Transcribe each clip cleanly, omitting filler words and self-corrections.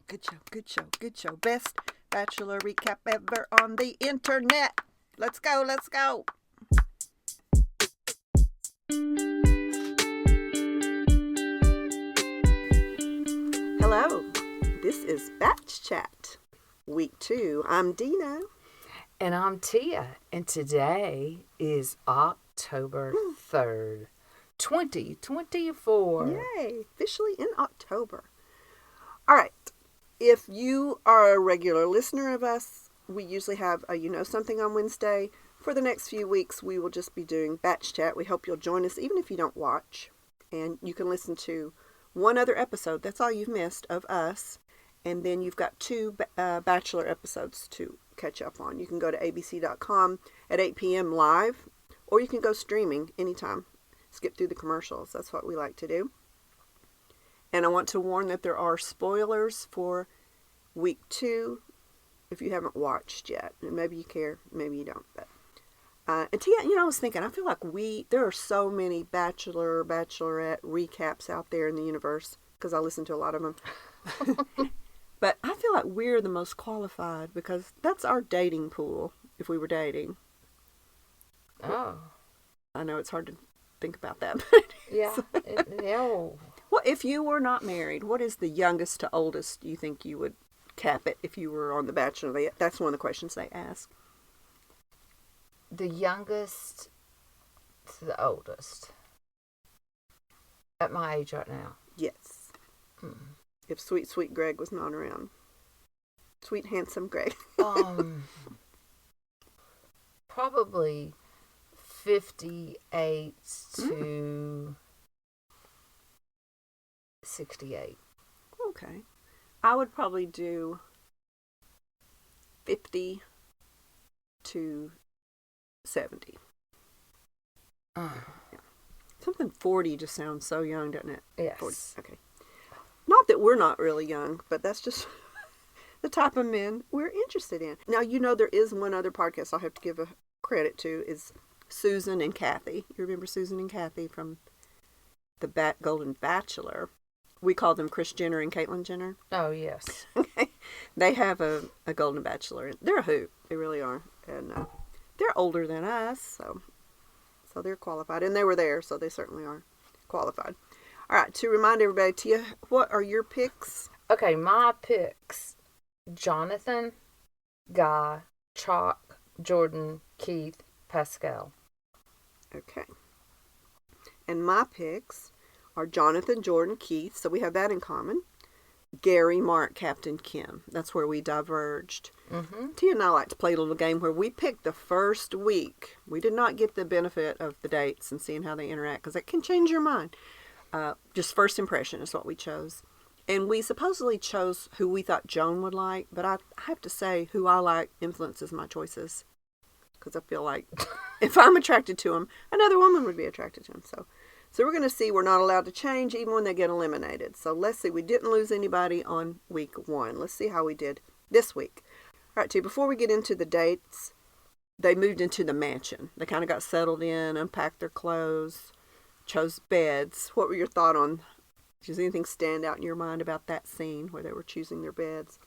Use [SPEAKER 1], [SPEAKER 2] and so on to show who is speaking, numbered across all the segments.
[SPEAKER 1] Good show, good show, good show. Best Bachelor recap ever on the internet. Let's go, let's go. Hello, this is BACHCHAT, week 2. I'm Dena.
[SPEAKER 2] And I'm Tia, and today is October 3rd, 2024.
[SPEAKER 1] Yay, officially in October. All right, if you are a regular listener of us, we usually have a You Know Something on Wednesday. For the next few weeks, we will just be doing BACHCHAT. We hope you'll join us, even if you don't watch. And you can listen to one other episode. That's all you've missed of us. And then you've got 2 Bachelor episodes to catch up on. You can go to abc.com at 8 p.m. live, or you can go streaming anytime. Skip through the commercials. That's what we like to do. And I want to warn that there are spoilers for week 2 if you haven't watched yet. And maybe you care, maybe you don't. But and Tia, I was thinking, I feel like there are so many Bachelor, Bachelorette recaps out there in the universe, because I listen to a lot of them. But I feel like we're the most qualified, because that's our dating pool, if we were dating.
[SPEAKER 2] Oh.
[SPEAKER 1] I know it's hard to think about that.
[SPEAKER 2] Yeah. No.
[SPEAKER 1] Well, if you were not married, what is the youngest to oldest you think you would cap it if you were on The Bachelor? That's one of the questions they ask.
[SPEAKER 2] The youngest to the oldest. At my age right now.
[SPEAKER 1] Yes. If sweet, sweet Greg was not around. Sweet, handsome Greg.
[SPEAKER 2] Probably 58 to 68.
[SPEAKER 1] Okay. I would probably do 50 to 70. Yeah. Something 40 just sounds so young, doesn't it?
[SPEAKER 2] Yes.
[SPEAKER 1] 40. Okay. Not that we're not really young, but that's just the type of men we're interested in. Now, there is one other podcast I'll have to give a credit to, is Susan and Kathy. You remember Susan and Kathy from the Golden Bachelor? We call them Kris Jenner and Caitlyn Jenner.
[SPEAKER 2] Oh, yes.
[SPEAKER 1] Okay. They have a Golden Bachelor. They're a hoot. They really are. And they're older than us, so they're qualified. And they were there, so they certainly are qualified. All right, to remind everybody, Tia, what are your picks?
[SPEAKER 2] Okay, my picks: Jonathan, Guy, Chalk, Jordan, Keith, Pascal.
[SPEAKER 1] Okay. And my picks are Jonathan, Jordan, Keith, so we have that in common. Gary, Mark, Captain Kim. That's where we diverged. Mm-hmm. Tia and I like to play a little game where we pick the first week. We did not get the benefit of the dates and seeing how they interact, because it can change your mind. Just first impression is what we chose. And we supposedly chose who we thought Joan would like, but I have to say who I like influences my choices. Because I feel like if I'm attracted to him, another woman would be attracted to him. So we're going to see. We're not allowed to change even when they get eliminated. So let's see. We didn't lose anybody on week 1. Let's see how we did this week. All right, Tia, before we get into the dates, they moved into the mansion. They kind of got settled in, unpacked their clothes, chose beds. What were your thoughts on, does anything stand out in your mind about that scene where they were choosing their beds?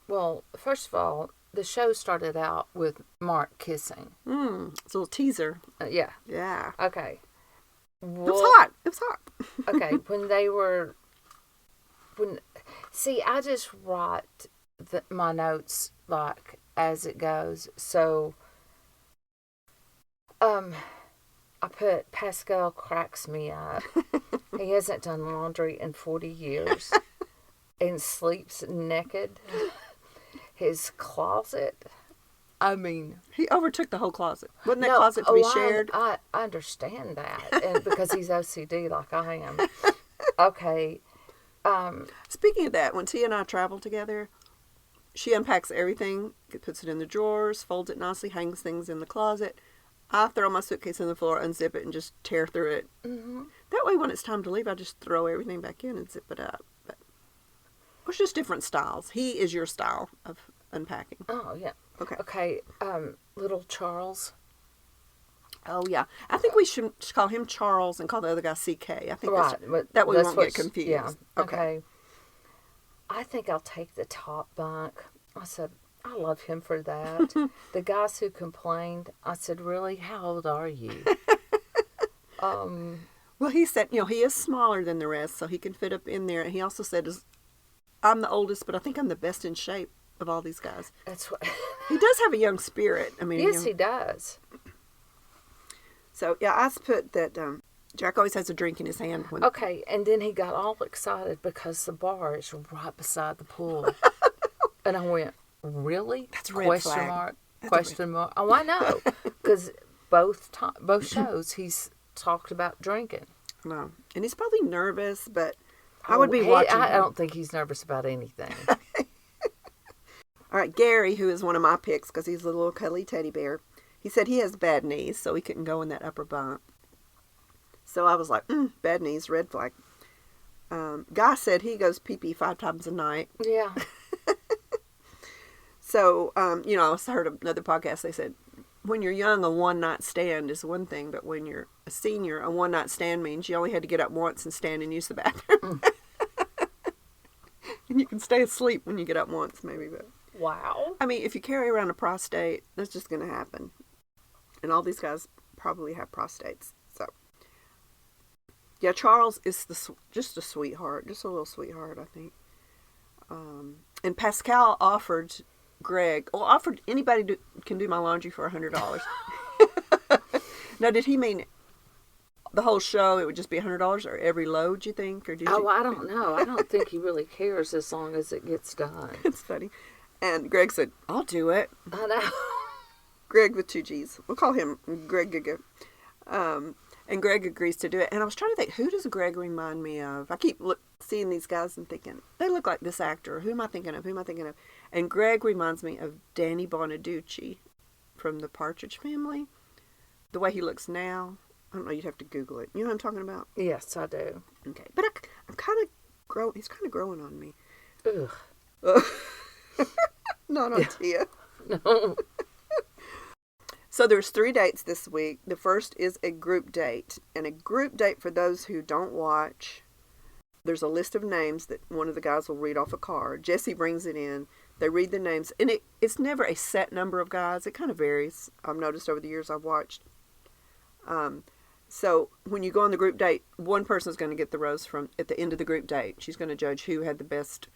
[SPEAKER 2] Well, first of all, the show started out with Mark kissing.
[SPEAKER 1] It's a little teaser.
[SPEAKER 2] Yeah.
[SPEAKER 1] Yeah.
[SPEAKER 2] Okay.
[SPEAKER 1] Well, it was hot. It was hot.
[SPEAKER 2] Okay. I just write my notes like as it goes. So, I put Pascal cracks me up. He hasn't done laundry in 40 years and sleeps naked. His closet, I mean...
[SPEAKER 1] He overtook the whole closet. Wasn't that closet to be shared?
[SPEAKER 2] I understand that, and because he's OCD like I am. Okay.
[SPEAKER 1] Speaking of that, when Tia and I travel together, she unpacks everything, puts it in the drawers, folds it nicely, hangs things in the closet. I throw my suitcase on the floor, unzip it, and just tear through it. Mm-hmm. That way, when it's time to leave, I just throw everything back in and zip it up. But it's just different styles. He is your style of unpacking.
[SPEAKER 2] Oh, yeah.
[SPEAKER 1] Okay.
[SPEAKER 2] Okay, little Charles.
[SPEAKER 1] Oh, yeah. I think we should call him Charles and call the other guy CK. I think
[SPEAKER 2] right.
[SPEAKER 1] that way we won't get confused.
[SPEAKER 2] Yeah. Okay. I think I'll take the top bunk. I said, I love him for that. The guys who complained, I said, really? How old are you?
[SPEAKER 1] Well, he said, he is smaller than the rest, so he can fit up in there. And he also said, I'm the oldest, but I think I'm the best in shape of all these guys.
[SPEAKER 2] That's what.
[SPEAKER 1] He does have a young spirit. I mean,
[SPEAKER 2] Yes, he does.
[SPEAKER 1] So, yeah, I put that Jack always has a drink in his hand.
[SPEAKER 2] Okay, and then he got all excited because the bar is right beside the pool. And I went, really?
[SPEAKER 1] That's a red
[SPEAKER 2] Question
[SPEAKER 1] flag.
[SPEAKER 2] mark?
[SPEAKER 1] That's
[SPEAKER 2] Question mark? Oh, I know. Because both shows he's talked about drinking.
[SPEAKER 1] No. And he's probably nervous, but I would be watching
[SPEAKER 2] I
[SPEAKER 1] him.
[SPEAKER 2] don't think he's nervous about anything.
[SPEAKER 1] All right, Gary, who is one of my picks because he's a little cuddly teddy bear, he said he has bad knees, so he couldn't go in that upper bunk. So I was like, bad knees, red flag. Guy said he goes pee-pee 5 times a night.
[SPEAKER 2] Yeah.
[SPEAKER 1] So, I heard another podcast, they said, when you're young, a one-night stand is one thing, but when you're a senior, a one-night stand means you only had to get up once and stand and use the bathroom. And you can stay asleep when you get up once, maybe, but...
[SPEAKER 2] Wow.
[SPEAKER 1] I mean, if you carry around a prostate, that's just going to happen. And all these guys probably have prostates. So, yeah, Charles is just a sweetheart. Just a little sweetheart, I think. And Pascal offered anybody can do my laundry for $100. Now, did he mean the whole show, it would just be $100 or every load, you think? Or
[SPEAKER 2] I don't know. I don't think he really cares as long as it gets done.
[SPEAKER 1] It's funny. And Greg said, I'll do it.
[SPEAKER 2] I know.
[SPEAKER 1] Greg with 2 G's. We'll call him Greg Giga. And Greg agrees to do it. And I was trying to think, who does Greg remind me of? I keep seeing these guys and thinking, they look like this actor. Who am I thinking of? And Greg reminds me of Danny Bonaducci from the Partridge Family. The way he looks now. I don't know, you'd have to Google it. You know what I'm talking about?
[SPEAKER 2] Yes, I do.
[SPEAKER 1] Okay. But I'm kind of he's kind of growing on me.
[SPEAKER 2] Ugh.
[SPEAKER 1] Not on Tia.
[SPEAKER 2] No.
[SPEAKER 1] So there's 3 dates this week. The first is a group date. And a group date, for those who don't watch, there's a list of names that one of the guys will read off a card. Jesse brings it in. They read the names. And it's never a set number of guys. It kind of varies. I've noticed over the years I've watched. So when you go on the group date, one person is going to get the rose at the end of the group date. She's going to judge who had the best,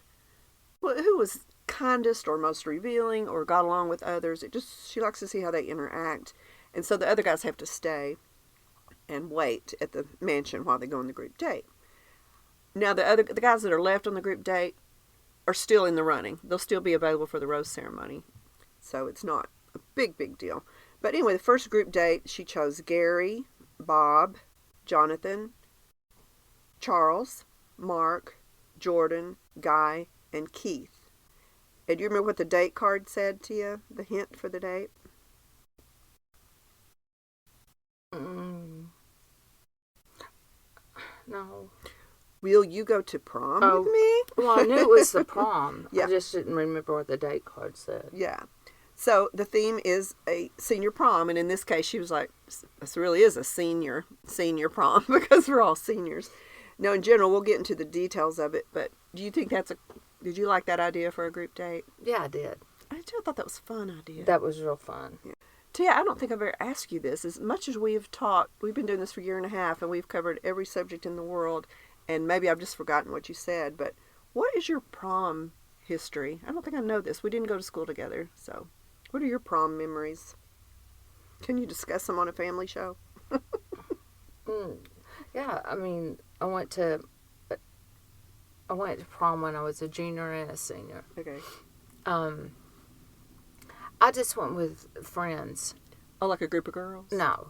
[SPEAKER 1] who was kindest or most revealing or got along with others. She likes to see how they interact. And so the other guys have to stay and wait at the mansion while they go on the group date. Now the guys that are left on the group date are still in the running. They'll still be available for the rose ceremony. So it's not a big deal. But anyway, the first group date, she chose Gary, Bob, Jonathan, Charles, Mark, Jordan, Guy, and Keith. And do you remember what the date card said, Tia? The hint for the date?
[SPEAKER 2] No.
[SPEAKER 1] Will you go to prom with me?
[SPEAKER 2] Well, I knew it was the prom.
[SPEAKER 1] Yeah.
[SPEAKER 2] I just didn't remember what the date card said.
[SPEAKER 1] Yeah. So the theme is a senior prom, and in this case, she was like, "This really is a senior prom because we're all seniors." Now, in general, we'll get into the details of it, but do you think did you like that idea for a group date?
[SPEAKER 2] Yeah, I did.
[SPEAKER 1] I thought that was a fun idea.
[SPEAKER 2] That was real fun.
[SPEAKER 1] Yeah. Tia, I don't think I've ever asked you this. As much as we've been doing this for a year and a half, and we've covered every subject in the world, and maybe I've just forgotten what you said, but what is your prom history? I don't think I know this. We didn't go to school together, so what are your prom memories? Can you discuss them on a family show?
[SPEAKER 2] Yeah, I mean, I went to prom when I was a junior and a senior.
[SPEAKER 1] Okay.
[SPEAKER 2] I just went with friends.
[SPEAKER 1] Oh, like a group of girls?
[SPEAKER 2] No.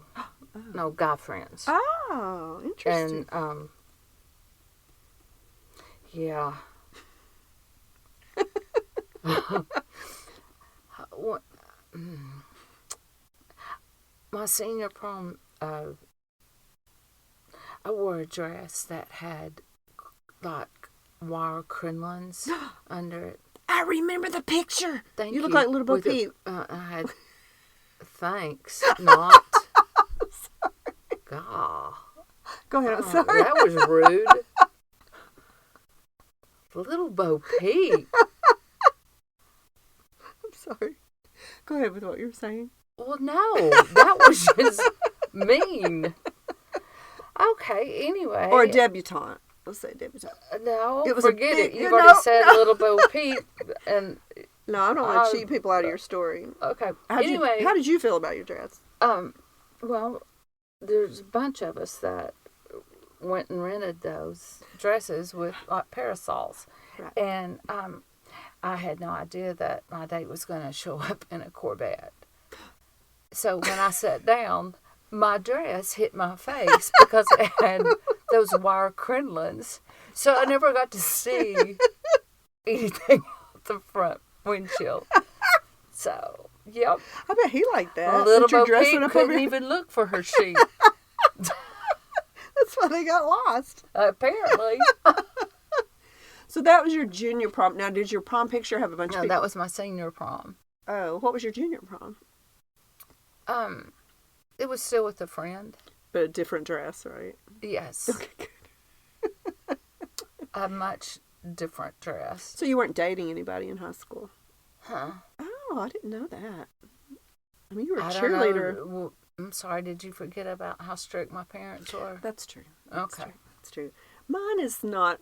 [SPEAKER 2] No, guy friends.
[SPEAKER 1] Oh, interesting.
[SPEAKER 2] And, yeah. My senior prom, I wore a dress that had, like, wire crinolines under it.
[SPEAKER 1] I remember the picture.
[SPEAKER 2] Thank
[SPEAKER 1] you. You look like Little Bo Peep.
[SPEAKER 2] I had, thanks, not. God.
[SPEAKER 1] Go ahead, I'm sorry.
[SPEAKER 2] That was rude. Little Bo Peep.
[SPEAKER 1] I'm sorry. Go ahead with what you were saying.
[SPEAKER 2] Well, no, that was just mean. Okay, anyway.
[SPEAKER 1] Or a debutante. Let's say debutante.
[SPEAKER 2] No,
[SPEAKER 1] It was
[SPEAKER 2] forget
[SPEAKER 1] big,
[SPEAKER 2] it. You've already said
[SPEAKER 1] no.
[SPEAKER 2] Little Bo Peep. And,
[SPEAKER 1] no, I don't want to cheat people out of your story.
[SPEAKER 2] Okay,
[SPEAKER 1] How did you feel about your dress?
[SPEAKER 2] Well, there's a bunch of us that went and rented those dresses with like parasols.
[SPEAKER 1] Right.
[SPEAKER 2] And I had no idea that my date was going to show up in a Corvette. So when I sat down, my dress hit my face because it had those wire crinolines. So I never got to see anything out the front windshield. So, yep.
[SPEAKER 1] I bet he liked that.
[SPEAKER 2] Little Bo Peep couldn't even look for her sheet.
[SPEAKER 1] That's why they got lost.
[SPEAKER 2] Apparently.
[SPEAKER 1] So that was your junior prom. Now, did your prom picture have a bunch of people?
[SPEAKER 2] No, that was my senior prom.
[SPEAKER 1] Oh, what was your junior prom?
[SPEAKER 2] It was still with a friend.
[SPEAKER 1] But a different dress, right?
[SPEAKER 2] Yes.
[SPEAKER 1] Okay, good.
[SPEAKER 2] A much different dress.
[SPEAKER 1] So you weren't dating anybody in high school?
[SPEAKER 2] Huh.
[SPEAKER 1] Oh, I didn't know that. I mean, you were a
[SPEAKER 2] I
[SPEAKER 1] cheerleader.
[SPEAKER 2] don't know. Well, I'm sorry, did you forget about how strict my parents were?
[SPEAKER 1] That's true.
[SPEAKER 2] Okay.
[SPEAKER 1] That's true. Mine is not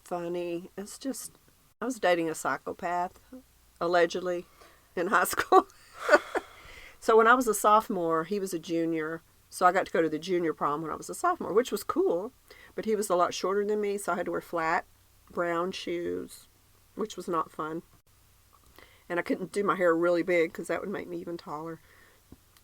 [SPEAKER 1] funny. It's just, I was dating a psychopath, allegedly, in high school. So when I was a sophomore, he was a junior. So I got to go to the junior prom when I was a sophomore, which was cool. But he was a lot shorter than me, so I had to wear flat brown shoes, which was not fun. And I couldn't do my hair really big because that would make me even taller.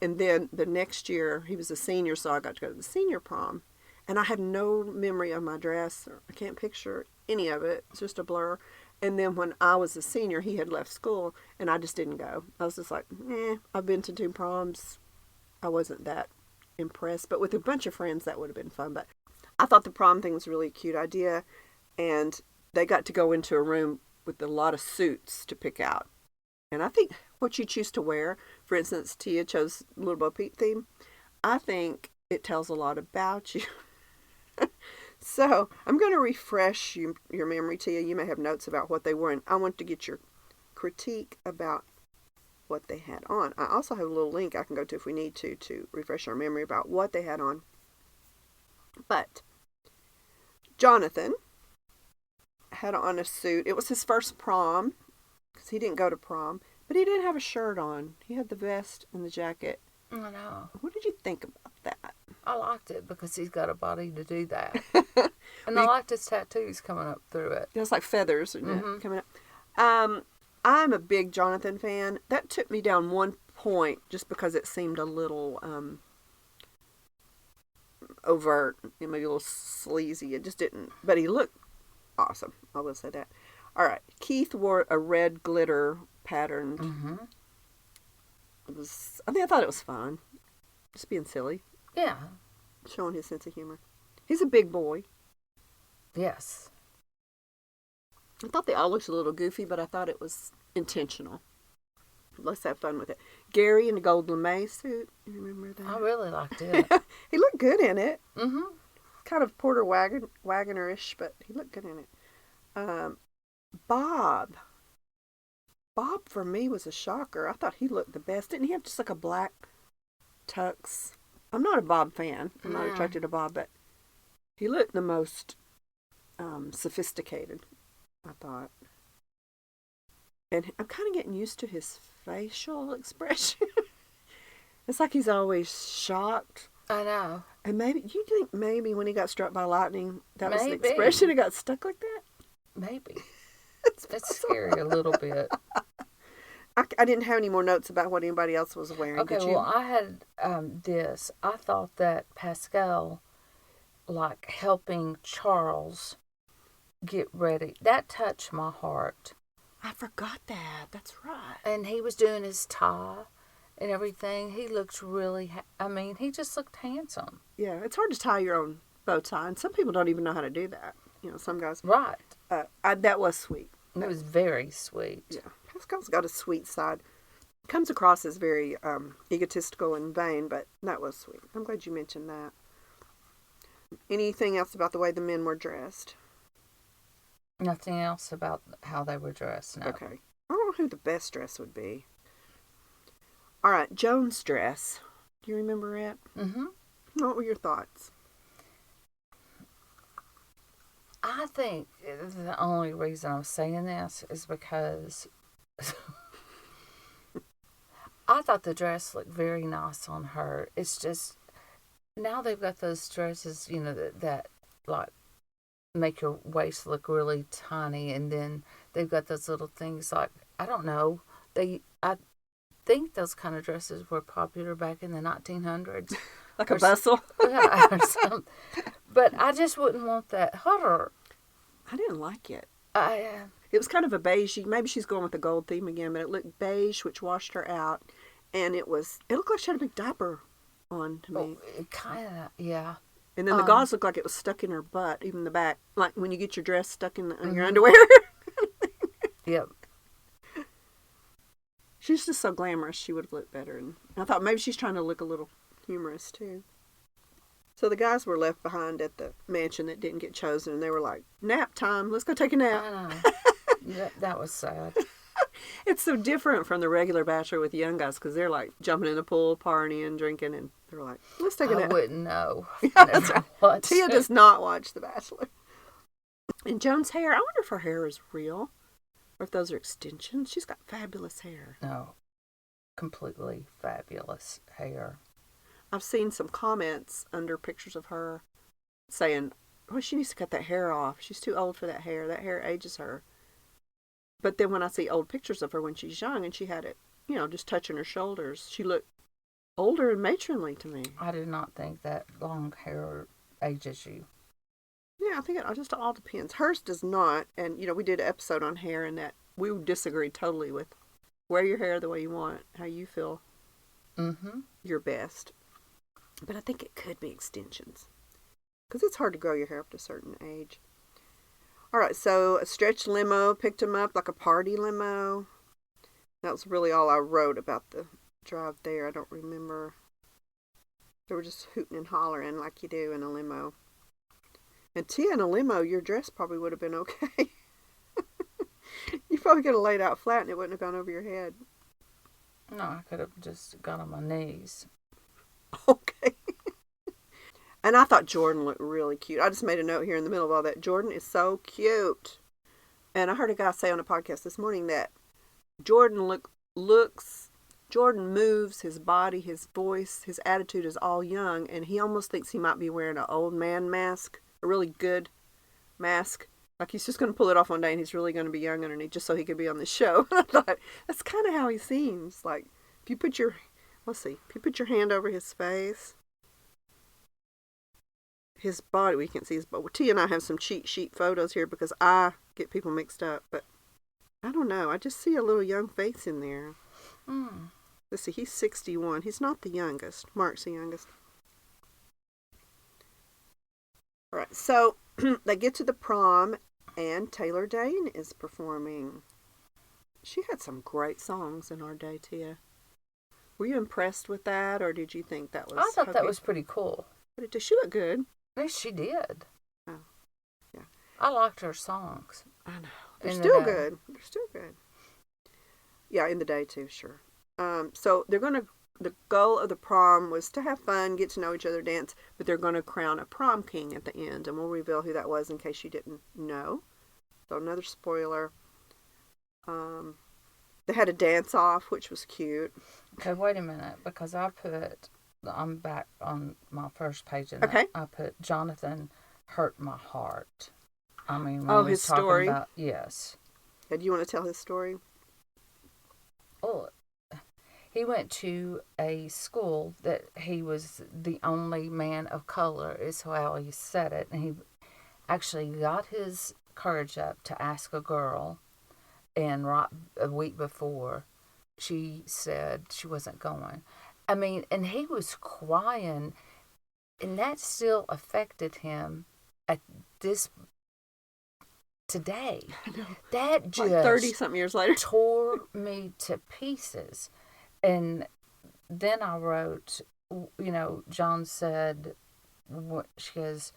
[SPEAKER 1] And then the next year, he was a senior, so I got to go to the senior prom. And I have no memory of my dress. I can't picture any of it. It's just a blur. And then when I was a senior, he had left school, and I just didn't go. I was just like, I've been to 2 proms. I wasn't that impressed. But with a bunch of friends, that would have been fun. But I thought the prom thing was a really cute idea. And they got to go into a room with a lot of suits to pick out. And I think what you choose to wear, for instance, Tia chose Little Bo Peep theme, I think it tells a lot about you. So I'm going to refresh your memory, Tia. You may have notes about what they were, and I want to get your critique about what they had on. I also have a little link I can go to if we need to refresh our memory about what they had on. But Jonathan had on a suit. It was his first prom, because he didn't go to prom, but he didn't have a shirt on. He had the vest and the jacket.
[SPEAKER 2] I know.
[SPEAKER 1] What did you think about that?
[SPEAKER 2] I liked it because he's got a body to do that. And I liked his tattoos coming up through it.
[SPEAKER 1] It's like feathers coming up. I'm a big Jonathan fan. That took me down 1 point just because it seemed a little overt, maybe a little sleazy. It just didn't. But he looked awesome. I will say that. All right. Keith wore a red glitter patterned.
[SPEAKER 2] Mm-hmm.
[SPEAKER 1] I thought it was fun. Just being silly.
[SPEAKER 2] Yeah.
[SPEAKER 1] Showing his sense of humor. He's a big boy.
[SPEAKER 2] Yes.
[SPEAKER 1] I thought they all looked a little goofy, but I thought it was intentional. Let's have fun with it. Gary in the gold lame suit. You remember that?
[SPEAKER 2] I really liked it.
[SPEAKER 1] He looked good in it.
[SPEAKER 2] Mm-hmm.
[SPEAKER 1] Kind of Porter Wagoner-ish, but he looked good in it. Bob for me was a shocker. I thought he looked the best. Didn't he have just like a black tux? I'm not a Bob fan. I'm not attracted to Bob, but he looked the most sophisticated, I thought. And I'm kind of getting used to his facial expression. It's like he's always shocked.
[SPEAKER 2] I know.
[SPEAKER 1] And maybe, you think maybe when he got struck by lightning, that was the
[SPEAKER 2] Maybe.
[SPEAKER 1] expression, it got stuck like that?
[SPEAKER 2] Maybe. It's scary a little bit.
[SPEAKER 1] I didn't have any more notes about what anybody else was wearing.
[SPEAKER 2] Okay,
[SPEAKER 1] Did you?
[SPEAKER 2] well, I had this. I thought that Pascal, like, helping Charles get ready, that touched my heart.
[SPEAKER 1] I forgot that. That's right.
[SPEAKER 2] And he was doing his tie and everything. He looked really, he just looked handsome.
[SPEAKER 1] Yeah, it's hard to tie your own bow tie, and some people don't even know how to do that. You know, some guys.
[SPEAKER 2] Right.
[SPEAKER 1] That was sweet.
[SPEAKER 2] It was very sweet.
[SPEAKER 1] Yeah, Pascal's got a sweet side. Comes across as very egotistical and vain, but that was sweet. I'm glad you mentioned that. Anything else about the way the men were dressed?
[SPEAKER 2] Nothing else about how they were dressed, no.
[SPEAKER 1] Okay. I don't know who the best dress would be. All right, Joan's dress. Do you remember it?
[SPEAKER 2] Mm-hmm.
[SPEAKER 1] What were your thoughts?
[SPEAKER 2] I think the only reason I'm saying this is because I thought the dress looked very nice on her. It's just, now they've got those dresses, that like make your waist look really tiny, and then they've got those little things like, I don't know, I think those kind of dresses were popular back in the 1900s.
[SPEAKER 1] Like a bustle?
[SPEAKER 2] Yeah, or something. But I just wouldn't want that.
[SPEAKER 1] I didn't like it.
[SPEAKER 2] It
[SPEAKER 1] was kind of a beige. Maybe she's going with the gold theme again, but it looked beige, which washed her out. And it looked like she had a big diaper on to me.
[SPEAKER 2] Kind of, yeah.
[SPEAKER 1] And then the gauze looked like it was stuck in her butt, even the back. Like when you get your dress stuck in your underwear.
[SPEAKER 2] Yep.
[SPEAKER 1] She's just so glamorous, she would have looked better. And I thought maybe she's trying to look a little humorous, too. So the guys were left behind at the mansion that didn't get chosen, and they were like, nap time, let's go take a nap.
[SPEAKER 2] I know. That was sad.
[SPEAKER 1] It's so different from the regular Bachelor with young guys, because they're like jumping in the pool, partying, drinking, and they're like, let's take a nap.
[SPEAKER 2] I wouldn't know.
[SPEAKER 1] Yeah, right. Tia does not watch The Bachelor. And Joan's hair, I wonder if her hair is real, or if those are extensions. She's got fabulous hair.
[SPEAKER 2] No, completely fabulous hair.
[SPEAKER 1] I've seen some comments under pictures of her saying, oh, she needs to cut that hair off. She's too old for that hair. That hair ages her. But then when I see old pictures of her when she's young and she had it, just touching her shoulders, she looked older and matronly to me.
[SPEAKER 2] I do not think that long hair ages you.
[SPEAKER 1] Yeah, I think it just all depends. Hers does not. And, we did an episode on hair, and that we disagree totally with wear your hair the way you want, how you feel your best. But I think it could be extensions, because it's hard to grow your hair up to a certain age. All right, so a stretch limo picked him up, like a party limo. That was really all I wrote about the drive there. I don't remember. They were just hooting and hollering like you do in a limo. And Tia, in a limo, your dress probably would have been okay. You probably could have laid out flat and it wouldn't have gone over your head.
[SPEAKER 2] No, I could have just got on my knees.
[SPEAKER 1] Okay. And I thought Jordan looked really cute. I just made a note here in the middle of all that. Jordan is so cute. And I heard a guy say on a podcast this morning that Jordan Jordan moves, his body, his voice, his attitude is all young, and he almost thinks he might be wearing an old man mask, a really good mask. Like he's just going to pull it off one day and he's really going to be young underneath just so he could be on the show. I thought, that's kind of how he seems. Like, if you put your hand over his face, his body, we can't see his body. Tia and I have some cheat sheet photos here because I get people mixed up, but I don't know. I just see a little young face in there. Let's see, he's 61. He's not the youngest. Mark's the youngest. All right, so they get to the prom, and Taylor Dane is performing. She had some great songs in our day, Tia. Were you impressed with that, or did you think that was...
[SPEAKER 2] I thought that was pretty cool.
[SPEAKER 1] But did she look good?
[SPEAKER 2] Yes, she did.
[SPEAKER 1] Oh, yeah.
[SPEAKER 2] I liked her songs.
[SPEAKER 1] I know. They're still good. They're still good. Yeah, in the day, too, sure. So the goal of the prom was to have fun, get to know each other, dance, but they're going to crown a prom king at the end, and we'll reveal who that was in case you didn't know. So another spoiler. They had a dance-off, which was cute.
[SPEAKER 2] Okay, wait a minute, because I'm back on my first page, and
[SPEAKER 1] okay.
[SPEAKER 2] I put Jonathan hurt my heart. I mean,
[SPEAKER 1] when his story?
[SPEAKER 2] Yes.
[SPEAKER 1] Do you want to tell his story?
[SPEAKER 2] Oh, he went to a school that he was the only man of color, is how he said it. And he actually got his courage up to ask a girl. And right a week before, she said she wasn't going. I mean, and he was crying. And that still affected him at this... today. That just...
[SPEAKER 1] like 30-something years later.
[SPEAKER 2] tore me to pieces. And then I wrote, John said, she goes,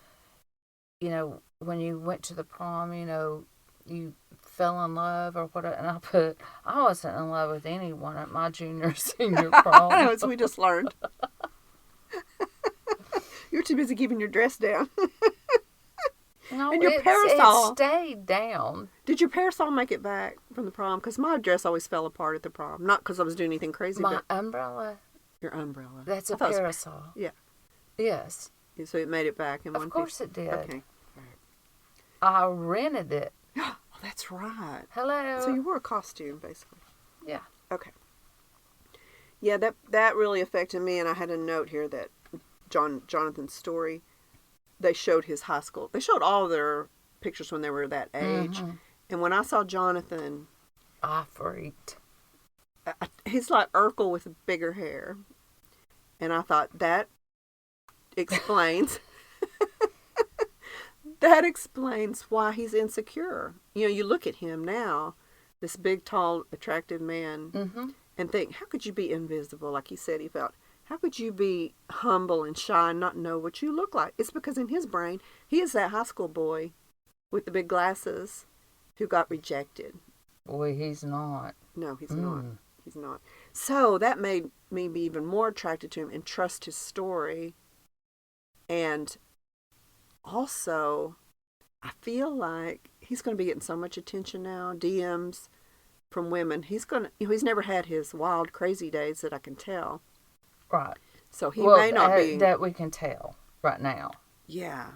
[SPEAKER 2] when you went to the prom, you fell in love or whatever. And I put, I wasn't in love with anyone at my junior senior prom.
[SPEAKER 1] As we just learned. You're too busy keeping your dress down.
[SPEAKER 2] No,
[SPEAKER 1] and your parasol.
[SPEAKER 2] It stayed down.
[SPEAKER 1] Did your parasol make it back from the prom? Because my dress always fell apart at the prom. Not because I was doing anything crazy.
[SPEAKER 2] My umbrella.
[SPEAKER 1] Your umbrella.
[SPEAKER 2] That's a parasol.
[SPEAKER 1] Yeah.
[SPEAKER 2] Yes.
[SPEAKER 1] So it made it back in one piece.
[SPEAKER 2] Of course it did.
[SPEAKER 1] Okay. Right.
[SPEAKER 2] I rented it.
[SPEAKER 1] Oh, that's right.
[SPEAKER 2] Hello.
[SPEAKER 1] So you wore a costume, basically.
[SPEAKER 2] Yeah.
[SPEAKER 1] Okay. Yeah, that really affected me, and I had a note here that Jonathan's story, they showed his high school. They showed all their pictures when they were that age. Mm-hmm. And when I saw Jonathan,
[SPEAKER 2] I freaked.
[SPEAKER 1] He's like Urkel with bigger hair. And I thought, that explains that explains why he's insecure. You know, you look at him now, this big, tall, attractive man, mm-hmm. and think, how could you be invisible? Like he said he felt. How could you be humble and shy and not know what you look like? It's because in his brain, he is that high school boy with the big glasses who got rejected.
[SPEAKER 2] Boy, he's not.
[SPEAKER 1] No, he's not. He's not. So that made me be even more attracted to him and trust his story. And also, I feel like he's going to be getting so much attention now, DMs from women. He's never had his wild, crazy days that I can tell.
[SPEAKER 2] Right.
[SPEAKER 1] So he may not be.
[SPEAKER 2] That we can tell right now.
[SPEAKER 1] Yeah.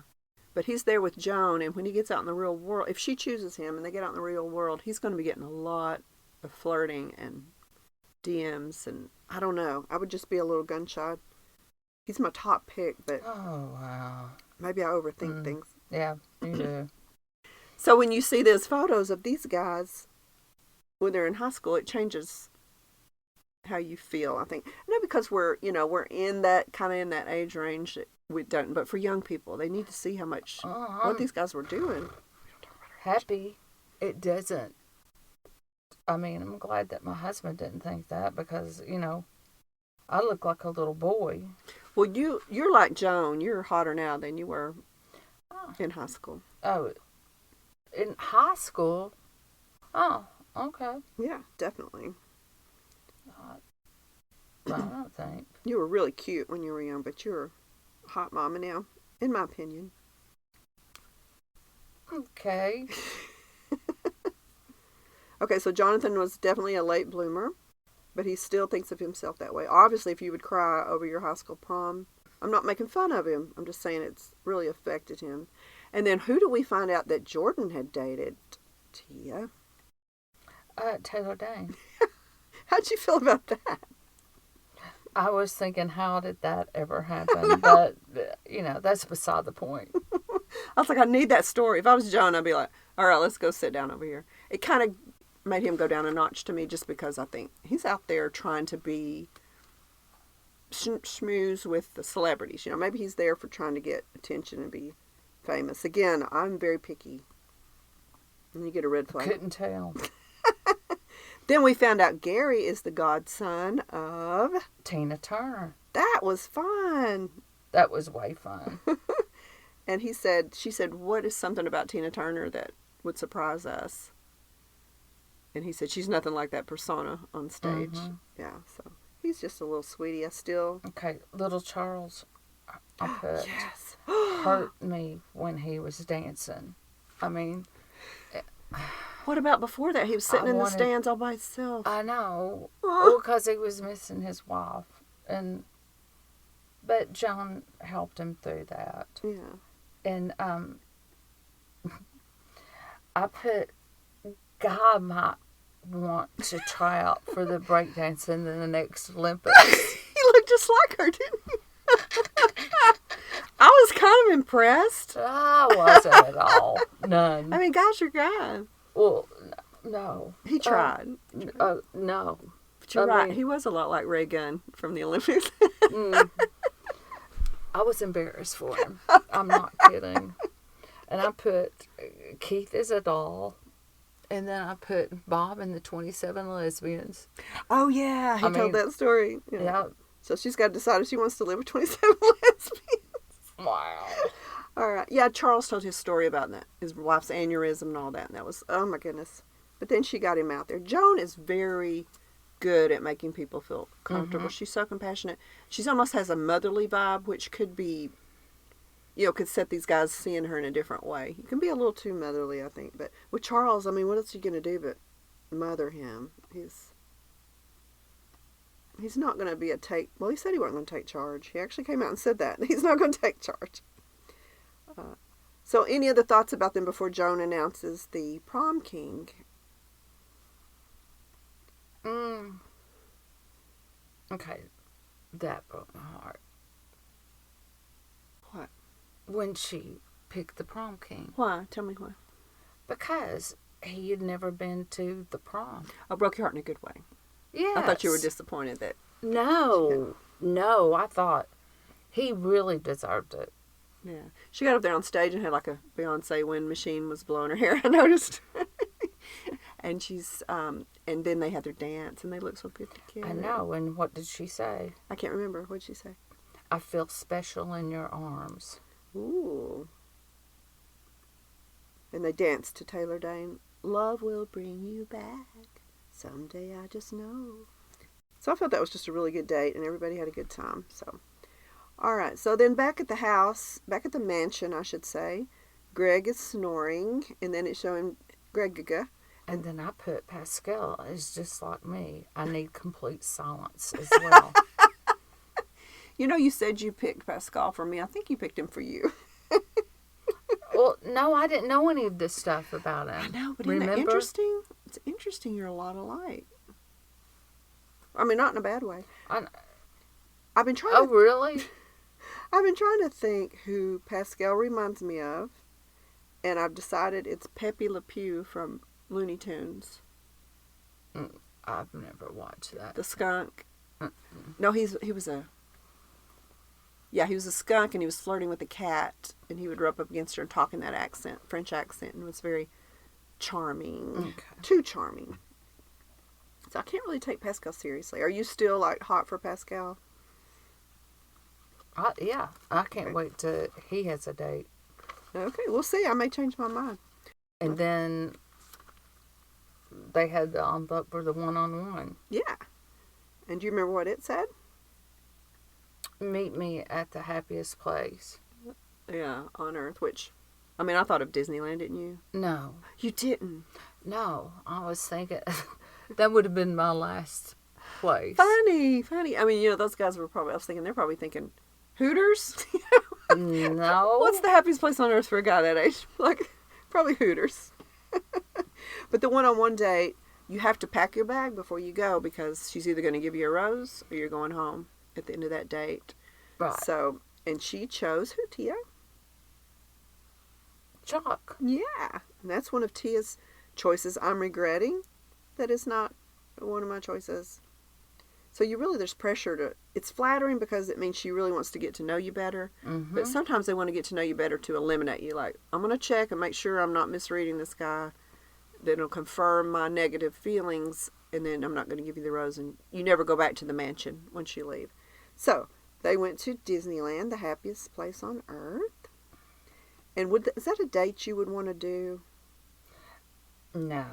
[SPEAKER 1] But he's there with Joan, and when he gets out in the real world, if she chooses him and they get out in the real world, he's going to be getting a lot of flirting and DMs, and I don't know. I would just be a little gun shy. He's my top pick, but
[SPEAKER 2] oh wow,
[SPEAKER 1] maybe I overthink things.
[SPEAKER 2] Yeah, you do.
[SPEAKER 1] So when you see those photos of these guys when they're in high school, it changes how you feel. I think, because we're in that kind of in that age range that we don't. But for young people, they need to see how much what these guys were doing.
[SPEAKER 2] Happy, it doesn't. I mean, I'm glad that my husband didn't think that because I look like a little boy.
[SPEAKER 1] Well, you're like Joan. You're hotter now than you were in high school.
[SPEAKER 2] Oh, in high school? Oh, okay.
[SPEAKER 1] Yeah, definitely.
[SPEAKER 2] I don't think.
[SPEAKER 1] You were really cute when you were young, but you're a hot mama now, in my opinion.
[SPEAKER 2] Okay.
[SPEAKER 1] Okay, so Jonathan was definitely a late bloomer. But he still thinks of himself that way. Obviously, if you would cry over your high school prom, I'm not making fun of him. I'm just saying it's really affected him. And then who do we find out that Jordan had dated? Tia?
[SPEAKER 2] Taylor Dane.
[SPEAKER 1] How'd you feel about that?
[SPEAKER 2] I was thinking, how did that ever happen? But, that's beside the point.
[SPEAKER 1] I was like, I need that story. If I was Joan, I'd be like, all right, let's go sit down over here. It kind of made him go down a notch to me just because I think he's out there trying to be schmooze with the celebrities. Maybe he's there for trying to get attention and be famous. Again, I'm very picky. And you get a red flag.
[SPEAKER 2] Couldn't tell.
[SPEAKER 1] Then we found out Gary is the godson of
[SPEAKER 2] Tina Turner.
[SPEAKER 1] That was fun.
[SPEAKER 2] That was way fun.
[SPEAKER 1] And she said, what is something about Tina Turner that would surprise us? And he said, she's nothing like that persona on stage. Mm-hmm. Yeah, so he's just a little sweetie.
[SPEAKER 2] Okay, little Charles, I put,
[SPEAKER 1] yes.
[SPEAKER 2] hurt me when he was dancing. I mean...
[SPEAKER 1] What about before that? He was sitting in the stands all by himself.
[SPEAKER 2] I know. Well, because he was missing his wife. But Joan helped him through that.
[SPEAKER 1] Yeah.
[SPEAKER 2] And I put... God might want to try out for the breakdancing in the next Olympics.
[SPEAKER 1] He looked just like her, didn't he? I was kind of impressed.
[SPEAKER 2] I wasn't at all. None.
[SPEAKER 1] I mean, guys are guys.
[SPEAKER 2] Well, no.
[SPEAKER 1] He tried.
[SPEAKER 2] No.
[SPEAKER 1] But you're right. He was a lot like Ray Gunn from the Olympics.
[SPEAKER 2] I was embarrassed for him. I'm not kidding. And I put Keith as a doll. And then I put Bob and the 27 lesbians.
[SPEAKER 1] Oh, yeah. He told that story.
[SPEAKER 2] Yeah.
[SPEAKER 1] So she's got to decide if she wants to live with 27 lesbians.
[SPEAKER 2] Wow.
[SPEAKER 1] All All right. Yeah, Charles told his story about that, his wife's aneurysm and all that. And that was, oh my goodness. But then she got him out there. Joan is very good at making people feel comfortable. She's so compassionate. She almost has a motherly vibe, which could be, could set these guys seeing her in a different way. You can be a little too motherly, I think. But with Charles, I mean, what else are you going to do but mother him? He's not going to be well, he said he wasn't going to take charge. He actually came out and said that. He's not going to take charge. So any other thoughts about them before Joan announces the prom king?
[SPEAKER 2] Okay. That broke my heart.
[SPEAKER 1] What?
[SPEAKER 2] When she picked the prom king.
[SPEAKER 1] Why? Tell me why.
[SPEAKER 2] Because he had never been to the prom.
[SPEAKER 1] I broke your heart in a good way.
[SPEAKER 2] Yes.
[SPEAKER 1] I thought you were disappointed that...
[SPEAKER 2] No, I thought he really deserved it.
[SPEAKER 1] Yeah. She got up there on stage and had like a Beyonce wind machine was blowing her hair, I noticed. And and then they had their dance and they looked so good together.
[SPEAKER 2] I know, and what did she say?
[SPEAKER 1] I can't remember. What did she say?
[SPEAKER 2] I feel special in your arms.
[SPEAKER 1] Ooh. And they danced to Taylor Dane. Love will bring you back. Someday I just know. So I felt that was just a really good date and everybody had a good time. So, all right. So then back at the mansion, I should say, Greg is snoring and then it's showing Greg.
[SPEAKER 2] And then I put Pascal is just like me. I need complete silence as well.
[SPEAKER 1] You said you picked Pascal for me. I think you picked him for you.
[SPEAKER 2] Well, no, I didn't know any of this stuff about him.
[SPEAKER 1] I know, but isn't that interesting? It's interesting you're a lot alike. I mean, not in a bad way. I've been trying.
[SPEAKER 2] Oh, really?
[SPEAKER 1] I've been trying to think who Pascal reminds me of, and I've decided it's Pepe Le Pew from Looney Tunes.
[SPEAKER 2] I've never watched that.
[SPEAKER 1] The skunk. No, he was a skunk, and he was flirting with a cat, and he would rub up against her and talk in that accent, French accent, and was very charming.
[SPEAKER 2] Okay.
[SPEAKER 1] Too charming. So I can't really take Pascal seriously. Are you still like hot for Pascal?
[SPEAKER 2] Yeah, I can't wait till he has a date.
[SPEAKER 1] Okay, we'll see. I may change my mind.
[SPEAKER 2] And then they had the envelope for the one-on-one.
[SPEAKER 1] Yeah. And do you remember what it said?
[SPEAKER 2] Meet me at the happiest place.
[SPEAKER 1] Yeah, on Earth, which, I mean, I thought of Disneyland, didn't you?
[SPEAKER 2] No.
[SPEAKER 1] You didn't?
[SPEAKER 2] No, I was thinking that would have been my last place.
[SPEAKER 1] Funny. I mean, those guys were I was thinking, they're probably thinking, Hooters?
[SPEAKER 2] No.
[SPEAKER 1] What's the happiest place on earth for a guy that age? Like, probably Hooters. But the one-on-one date, you have to pack your bag before you go because she's either going to give you a rose or you're going home at the end of that date.
[SPEAKER 2] Right.
[SPEAKER 1] So, and she chose who, Tia?
[SPEAKER 2] Chalk.
[SPEAKER 1] Yeah. And that's one of Tia's choices. I'm regretting that it's not one of my choices. So there's pressure it's flattering because it means she really wants to get to know you better. Mm-hmm. But sometimes they want to get to know you better to eliminate you. Like, I'm going to check and make sure I'm not misreading this guy. Then it'll confirm my negative feelings, and then I'm not going to give you the rose, and you never go back to the mansion once you leave. So, they went to Disneyland, the happiest place on earth. And is that a date you would want to do?
[SPEAKER 2] No.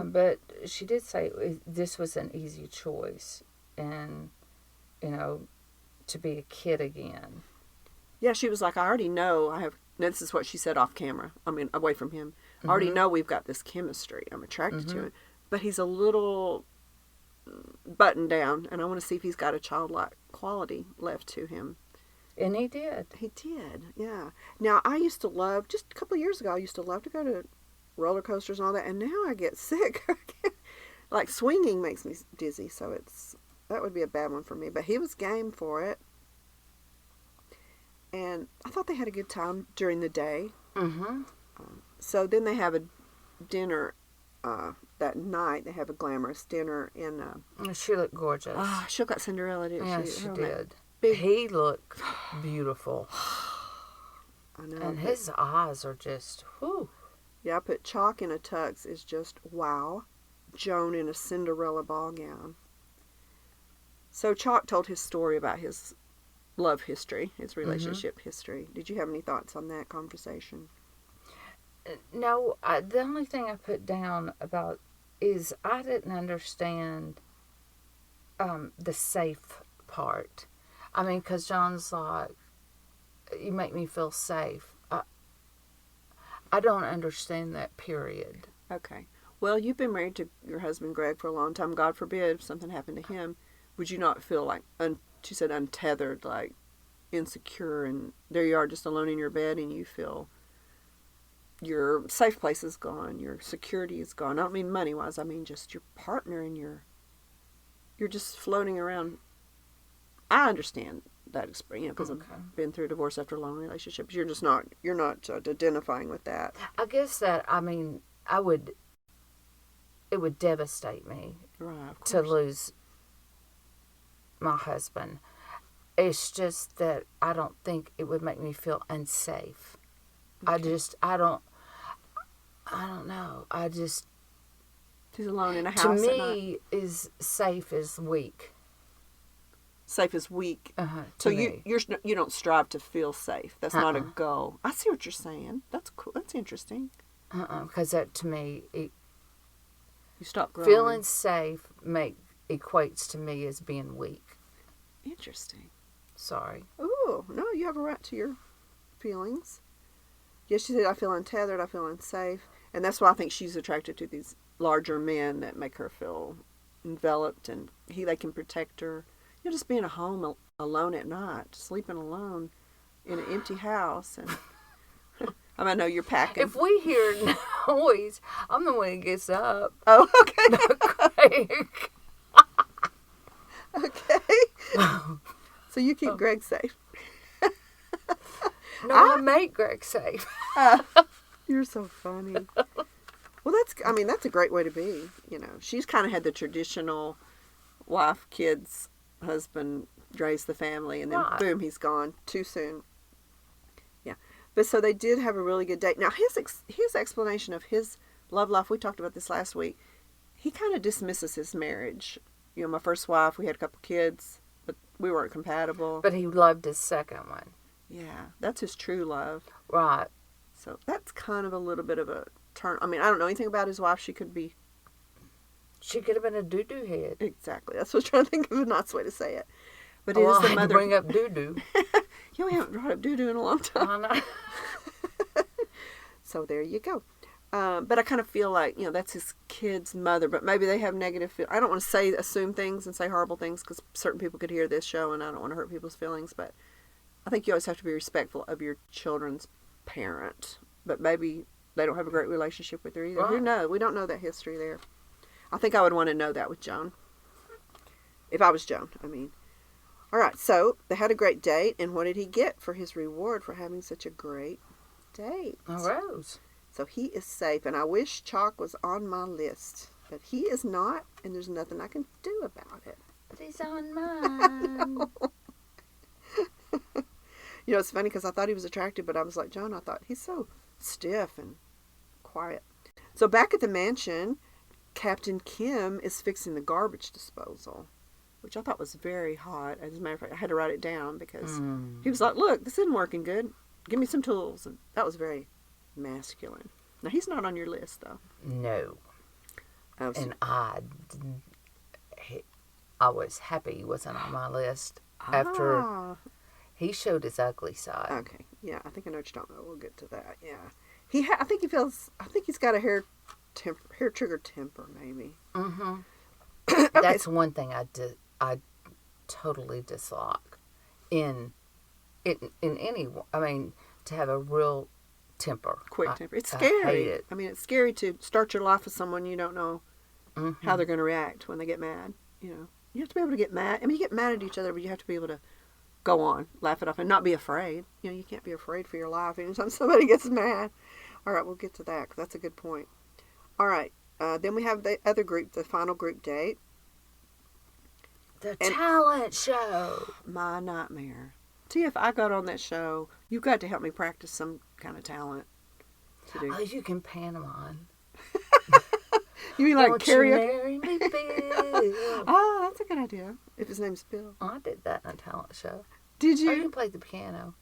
[SPEAKER 2] But she did say this was an easy choice, and, to be a kid again. Yeah,
[SPEAKER 1] she was like, I already know this is what she said off camera. I mean, away from him. I already know we've got this chemistry. I'm attracted to him. But he's a little buttoned down, and I want to see if he's got a childlike quality left to him.
[SPEAKER 2] And he did.
[SPEAKER 1] He did, yeah. Now, just a couple of years ago, I used to love to go to roller coasters and all that, and now I get sick. Like, swinging makes me dizzy, so that would be a bad one for me. But he was game for it. And I thought they had a good time during the day. Mm-hmm. So then they have a dinner that night. They have a glamorous dinner in...
[SPEAKER 2] she looked gorgeous.
[SPEAKER 1] She looked like Cinderella, didn't she?
[SPEAKER 2] Yeah, she did. He looked beautiful.
[SPEAKER 1] I know.
[SPEAKER 2] And his eyes are just, whew.
[SPEAKER 1] Yeah, I put Chalk in a tux is just wow. Joan in a Cinderella ball gown. So Chalk told his story about his love history, his relationship history. Did you have any thoughts on that conversation?
[SPEAKER 2] No, the only thing I put down about is I didn't understand the safe part. I mean, because John's like, you make me feel safe. I don't understand that, period.
[SPEAKER 1] Okay. Well, you've been married to your husband, Greg, for a long time. God forbid if something happened to him. Would you not feel like, she said untethered, like insecure, and there you are just alone in your bed and you feel your safe place is gone, your security is gone. I don't mean money-wise, I mean just your partner, and you're just floating around. I understand that experience, because I've been through divorce after long relationships. You're not identifying with that.
[SPEAKER 2] I guess that, I mean, it would devastate me to lose my husband. It's just that I don't think it would make me feel unsafe. Okay. I don't know.
[SPEAKER 1] He's alone in a house.
[SPEAKER 2] To me, is safe is weak.
[SPEAKER 1] Safe is weak. So
[SPEAKER 2] me.
[SPEAKER 1] You don't strive to feel safe. That's not a goal. I see what you're saying. That's cool. That's interesting.
[SPEAKER 2] Because that, to me,
[SPEAKER 1] you stop growing.
[SPEAKER 2] Feeling safe equates to me as being weak.
[SPEAKER 1] Interesting.
[SPEAKER 2] Sorry.
[SPEAKER 1] Oh, no, you have a right to your feelings. Yes, she said, I feel untethered, I feel unsafe. And that's why I think she's attracted to these larger men that make her feel enveloped, and they can protect her. You know, just being at home alone at night, sleeping alone in an empty house. And I know you're packing.
[SPEAKER 2] If we hear noise, I'm the one that gets up.
[SPEAKER 1] Oh, okay. Okay. So you keep Greg safe.
[SPEAKER 2] No, I make Greg safe.
[SPEAKER 1] You're so funny. Well, that's a great way to be. You know, she's kind of had the traditional wife, kids, husband, raise the family, and then boom, he's gone too soon. Yeah. But so they did have a really good date. Now, his explanation of his love life, we talked about this last week, he kind of dismisses his marriage. You know, my first wife, we had a couple kids, but we weren't compatible.
[SPEAKER 2] But he loved his second one.
[SPEAKER 1] Yeah, that's his true love.
[SPEAKER 2] Right.
[SPEAKER 1] So that's kind of a little bit of a turn. I mean, I don't know anything about his wife. She could have been
[SPEAKER 2] a doo-doo head.
[SPEAKER 1] Exactly. That's what I was trying to think of a nice way to say it. But
[SPEAKER 2] it is the mother. I had to bring up doo-doo.
[SPEAKER 1] Yeah, we haven't brought up doo-doo in a long time.
[SPEAKER 2] I know.
[SPEAKER 1] So there you go. But I kind of feel like, that's his kid's mother, but maybe they have negative I don't want to assume things and say horrible things, because certain people could hear this show and I don't want to hurt people's feelings, but I think you always have to be respectful of your children's parent. But maybe they don't have a great relationship with her either.
[SPEAKER 2] Right.
[SPEAKER 1] Who knows? We don't know that history there. I think I would want to know that with Joan. If I was Joan, I mean. All right, so they had a great date, and what did he get for his reward for having such a great date?
[SPEAKER 2] A rose.
[SPEAKER 1] So he is safe, and I wish Chalk was on my list, but he is not, and there's nothing I can do about it.
[SPEAKER 2] But he's on mine.
[SPEAKER 1] It's funny because I thought he was attractive, but I was like, Joan, I thought he's so stiff and quiet. So back at the mansion, Captain Kim is fixing the garbage disposal, which I thought was very hot. As a matter of fact, I had to write it down because he was like, look, this isn't working good. Give me some tools. And that was very masculine. Now, he's not on your list, though.
[SPEAKER 2] No.
[SPEAKER 1] Oh, so
[SPEAKER 2] and I was happy he wasn't on my list after he showed his ugly side.
[SPEAKER 1] Okay. Yeah, I think I know what you're talking about. We'll get to that. Yeah. I think he's got a hair trigger temper, maybe.
[SPEAKER 2] Mm-hmm.
[SPEAKER 1] Okay.
[SPEAKER 2] That's one thing I totally dislike in anyone. I mean, to have a real temper.
[SPEAKER 1] Quick temper. It's scary.
[SPEAKER 2] I hate it.
[SPEAKER 1] I mean, it's scary to start your life with someone you don't know how they're going to react when they get mad. You have to be able to get mad. I mean, you get mad at each other, but you have to be able to go on, laugh it off, and not be afraid. You can't be afraid for your life anytime somebody gets mad. All right, we'll get to that, because that's a good point. All right, then we have the other group, the final group date.
[SPEAKER 2] The talent show.
[SPEAKER 1] My nightmare. Tia, if I got on that show, you've got to help me practice some kind of talent to do.
[SPEAKER 2] Oh, you can pantomime.
[SPEAKER 1] You mean like karaoke?
[SPEAKER 2] You marry me, Bill?
[SPEAKER 1] Oh, that's a good idea. If his name's Bill.
[SPEAKER 2] I did that in a talent show.
[SPEAKER 1] Did
[SPEAKER 2] Oh, you
[SPEAKER 1] you?
[SPEAKER 2] can play the piano.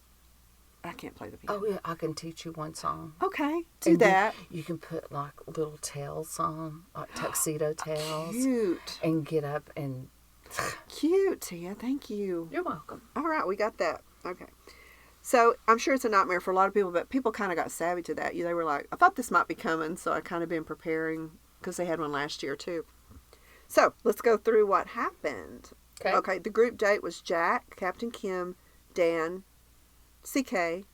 [SPEAKER 1] I can't play the piano.
[SPEAKER 2] Oh, yeah, I can teach you one song.
[SPEAKER 1] Okay, do
[SPEAKER 2] And
[SPEAKER 1] that.
[SPEAKER 2] You can put like little tails on, like tuxedo tails.
[SPEAKER 1] Cute.
[SPEAKER 2] And get up and.
[SPEAKER 1] Cute, Tia. Thank you.
[SPEAKER 2] You're welcome.
[SPEAKER 1] All right, we got that. Okay. So I'm sure it's a nightmare for a lot of people, but people kind of got savvy to that. They were like, I thought this might be coming, so I kind of been preparing because they had one last year too. So let's go through what happened. Okay, the group date was Jack, Captain Kim, Dan, CK,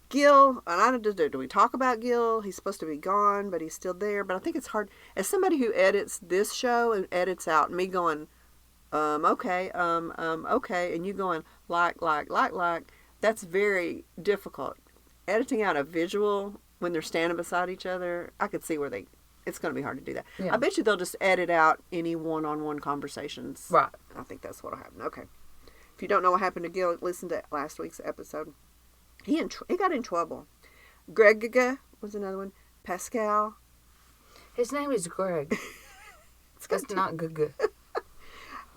[SPEAKER 1] Gil, and I don't know, do we talk about Gil? He's supposed to be gone, but he's still there. But I think it's hard, as somebody who edits this show and edits out me going, okay, and you going, like, that's very difficult. Editing out a visual when they're standing beside each other, I could see where it's going to be hard to do that. Yeah. I bet you they'll just edit out any one-on-one conversations.
[SPEAKER 2] Right.
[SPEAKER 1] I think that's what'll happen. Okay. If you don't know what happened to Gil, listen to last week's episode. He got in trouble. Greg was another one. Pascal.
[SPEAKER 2] His name is Greg. It's not Gugu.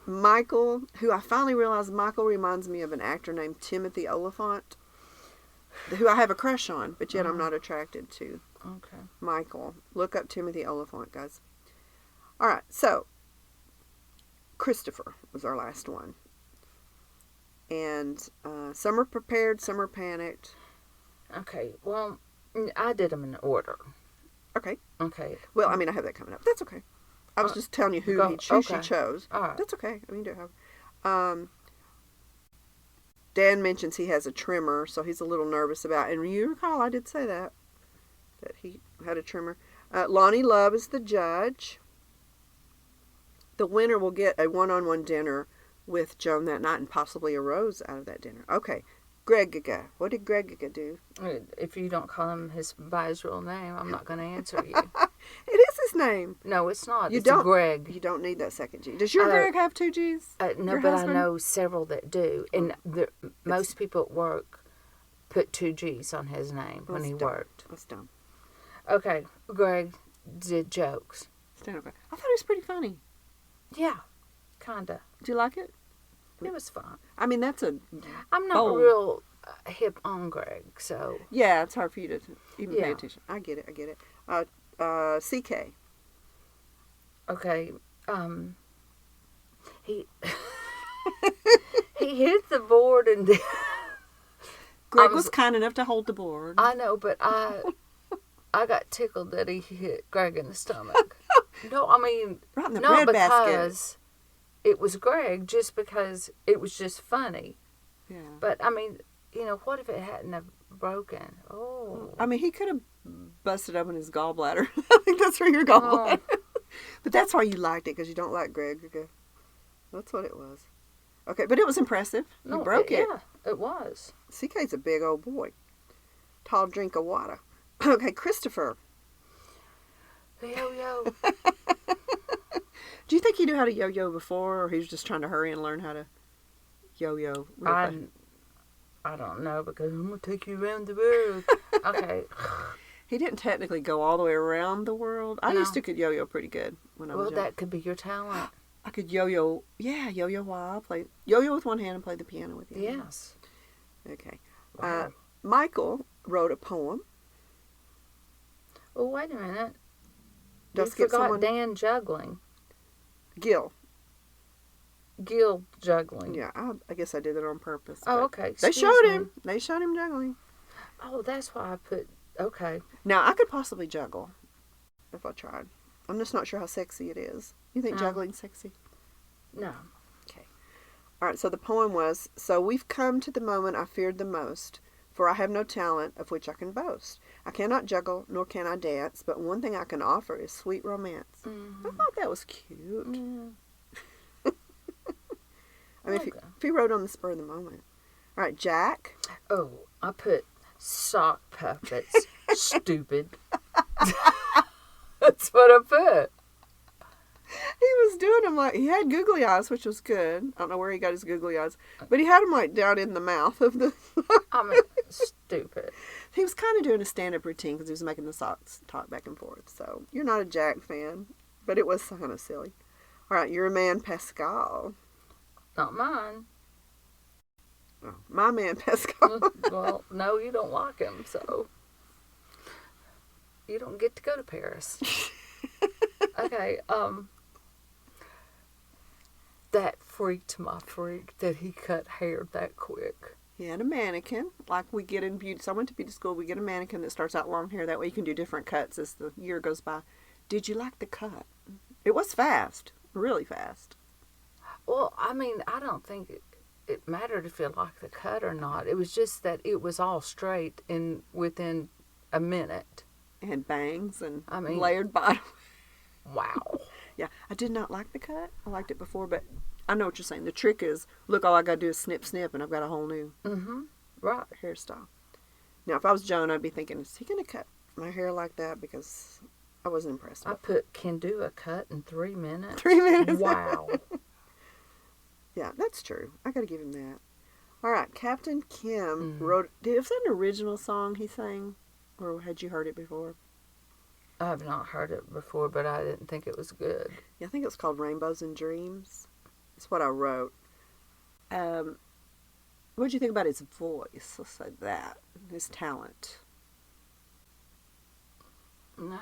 [SPEAKER 1] Michael, who I finally realized Michael reminds me of an actor named Timothy Oliphant, who I have a crush on, but yet I'm not attracted to.
[SPEAKER 2] Okay. Michael.
[SPEAKER 1] Look up Timothy Oliphant, guys. All right, so Christopher was our last one. And some are prepared, some are panicked.
[SPEAKER 2] Okay, well, I did them in order.
[SPEAKER 1] Okay.
[SPEAKER 2] Okay.
[SPEAKER 1] Well, I mean, I have that coming up. That's okay. I was just telling you who she chose.
[SPEAKER 2] All right.
[SPEAKER 1] That's okay. I mean, do have. Dan mentions he has a trimmer, so he's a little nervous about. And you recall, I did say that he had a trimmer. Lonnie Love is the judge. The winner will get a one-on-one dinner with Joan that night and possibly a rose out of that dinner. Okay. Gregiga. What did Gregiga do?
[SPEAKER 2] If you don't call him by his real name, I'm not going to answer you.
[SPEAKER 1] It is his name.
[SPEAKER 2] No, it's not.
[SPEAKER 1] It's
[SPEAKER 2] Greg.
[SPEAKER 1] You don't need that second G. Does your Greg have two G's?
[SPEAKER 2] No, but husband? I know several that do. And most people at work put two G's on his name when he worked.
[SPEAKER 1] That's dumb.
[SPEAKER 2] Okay, Greg did jokes.
[SPEAKER 1] Stand up. I thought it was pretty funny.
[SPEAKER 2] Yeah, kinda.
[SPEAKER 1] Did you like it?
[SPEAKER 2] It was fun.
[SPEAKER 1] I mean,
[SPEAKER 2] I'm not real hip on Greg, so.
[SPEAKER 1] Yeah, it's hard for you to even pay attention. I get it. CK.
[SPEAKER 2] Okay. He he hit the board and.
[SPEAKER 1] Greg was kind enough to hold the board.
[SPEAKER 2] I know, but I got tickled that he hit Greg in the stomach. No, I mean,
[SPEAKER 1] right in the
[SPEAKER 2] not
[SPEAKER 1] bread
[SPEAKER 2] because
[SPEAKER 1] basket.
[SPEAKER 2] It was Greg, just because it was just funny.
[SPEAKER 1] Yeah.
[SPEAKER 2] But I mean, what if it hadn't have broken? Oh.
[SPEAKER 1] I mean, he could have busted open his gallbladder. I think that's for your gallbladder. Oh. But that's why you liked it, because you don't like Greg. Okay. That's what it was. Okay, but it was impressive. You broke it.
[SPEAKER 2] Yeah, it was.
[SPEAKER 1] CK's a big old boy. Tall drink of water. Okay, Christopher.
[SPEAKER 2] Yo-yo.
[SPEAKER 1] Do you think he knew how to yo-yo before, or he was just trying to hurry and learn how to yo-yo?
[SPEAKER 2] I don't know, because I'm going to take you around the world. Okay.
[SPEAKER 1] He didn't technically go all the way around the world. I used to could yo-yo pretty good when I was young.
[SPEAKER 2] Well, that could be your talent.
[SPEAKER 1] I could yo-yo. Yeah, yo-yo while I played. Yo-yo with one hand and play the piano with the other.
[SPEAKER 2] Yes.
[SPEAKER 1] Okay. Wow. Michael wrote a poem.
[SPEAKER 2] Oh, wait a minute. You forgot Dan juggling.
[SPEAKER 1] Gil
[SPEAKER 2] juggling.
[SPEAKER 1] Yeah, I guess I did it on purpose.
[SPEAKER 2] Oh, okay.
[SPEAKER 1] They showed him. They showed him juggling.
[SPEAKER 2] Oh, that's why I put... Okay.
[SPEAKER 1] Now, I could possibly juggle if I tried. I'm just not sure how sexy it is. You think juggling's sexy?
[SPEAKER 2] No.
[SPEAKER 1] Okay. All right, so the poem was, so we've come to the moment I feared the most, for I have no talent of which I can boast. I cannot juggle, nor can I dance, but one thing I can offer is sweet romance. Mm-hmm. I thought that was cute. Yeah. I mean, if he wrote on the spur of the moment. All right, Jack.
[SPEAKER 2] Oh, I put sock puppets. Stupid. That's what I put.
[SPEAKER 1] He was doing them like, he had googly eyes, which was good. I don't know where he got his googly eyes, but he had them like down in the mouth of the...
[SPEAKER 2] I mean, stupid.
[SPEAKER 1] He was kind of doing a stand-up routine because he was making the socks talk back and forth. So, you're not a Jack fan, but it was kind of silly. All right, your man, Pascal.
[SPEAKER 2] Not mine.
[SPEAKER 1] Oh, my man, Pascal.
[SPEAKER 2] Well, no, you don't like him, so you don't get to go to Paris. Okay, that freaked my freak that he cut hair that quick.
[SPEAKER 1] He had a mannequin, like we get in beauty. So I went to beauty school. We get a mannequin that starts out long hair. That way you can do different cuts as the year goes by. Did you like the cut? It was fast, really fast.
[SPEAKER 2] Well, I mean, I don't think it mattered if you liked the cut or not. It was just that it was all straight in within a minute.
[SPEAKER 1] It had bangs and layered bottom.
[SPEAKER 2] Wow.
[SPEAKER 1] Yeah, I did not like the cut. I liked it before, but I know what you're saying. The trick is, look, all I got to do is snip, snip, and I've got a whole new
[SPEAKER 2] right
[SPEAKER 1] hairstyle. Now, if I was Joan, I'd be thinking, is he going to cut my hair like that? Because I wasn't impressed.
[SPEAKER 2] I put, can do a cut in 3 minutes.
[SPEAKER 1] 3 minutes?
[SPEAKER 2] Wow.
[SPEAKER 1] Yeah, that's true. I got to give him that. All right, Captain Kim wrote, was that an original song he sang? Or had you heard it before?
[SPEAKER 2] I have not heard it before, but I didn't think it was good.
[SPEAKER 1] Yeah, I think it was called Rainbows and Dreams. That's what I wrote. What did you think about his voice? Let's say that. His talent.
[SPEAKER 2] No.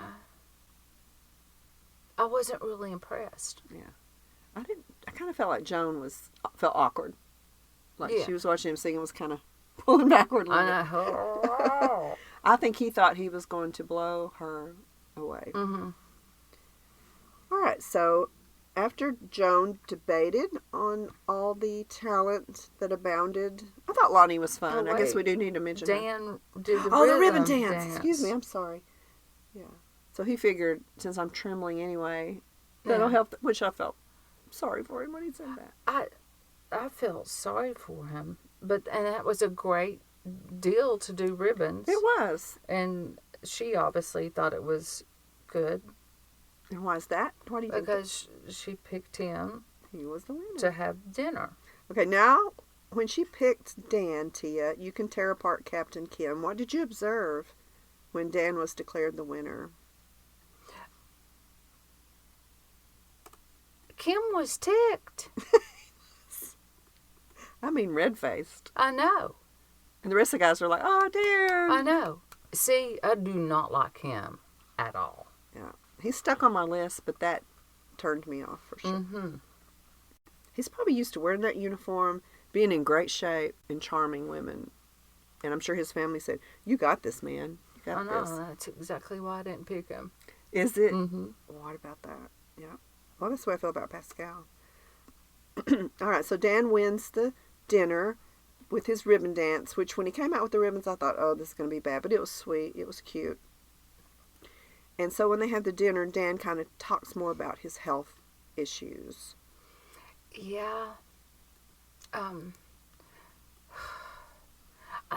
[SPEAKER 2] I wasn't really impressed.
[SPEAKER 1] Yeah. I kind of felt like Joan felt awkward. Like she was watching him sing and was kind of pulling backward a little bit.
[SPEAKER 2] I know.
[SPEAKER 1] I think he thought he was going to blow her away.
[SPEAKER 2] Mm-hmm.
[SPEAKER 1] All right, so after Joan debated on all the talent that abounded, I thought Lonnie was fun. I guess we do need to mention
[SPEAKER 2] Dan did
[SPEAKER 1] the ribbon dance. Excuse me, I'm sorry. Yeah. So he figured, since I'm trembling anyway, that'll help, which I felt sorry for him when he said that.
[SPEAKER 2] I felt sorry for him, and that was a great deal to do ribbons.
[SPEAKER 1] It was.
[SPEAKER 2] And she obviously thought it was good.
[SPEAKER 1] And why is that? Why do you think?
[SPEAKER 2] Because she picked him.
[SPEAKER 1] He was the winner.
[SPEAKER 2] To have dinner.
[SPEAKER 1] Okay, now, when she picked Dan, Tia, you can tear apart Captain Kim. What did you observe when Dan was declared the winner?
[SPEAKER 2] Kim was ticked.
[SPEAKER 1] I mean, red-faced.
[SPEAKER 2] I know.
[SPEAKER 1] And the rest of the guys are like, oh, dear.
[SPEAKER 2] I know. See, I do not like him at all.
[SPEAKER 1] Yeah. He's stuck on my list, but that turned me off for sure.
[SPEAKER 2] Mm-hmm.
[SPEAKER 1] He's probably used to wearing that uniform, being in great shape, and charming women. And I'm sure his family said, you got this, man. You got this.
[SPEAKER 2] That's exactly why I didn't pick him.
[SPEAKER 1] Is it?
[SPEAKER 2] Mm-hmm.
[SPEAKER 1] What about that? Yeah. Well, that's the way I feel about Pascal. All right, so Dan wins the dinner with his ribbon dance, which when he came out with the ribbons, I thought, oh, this is going to be bad. But it was sweet. It was cute. And so when they had the dinner, Dan kind of talks more about his health issues.
[SPEAKER 2] Yeah. I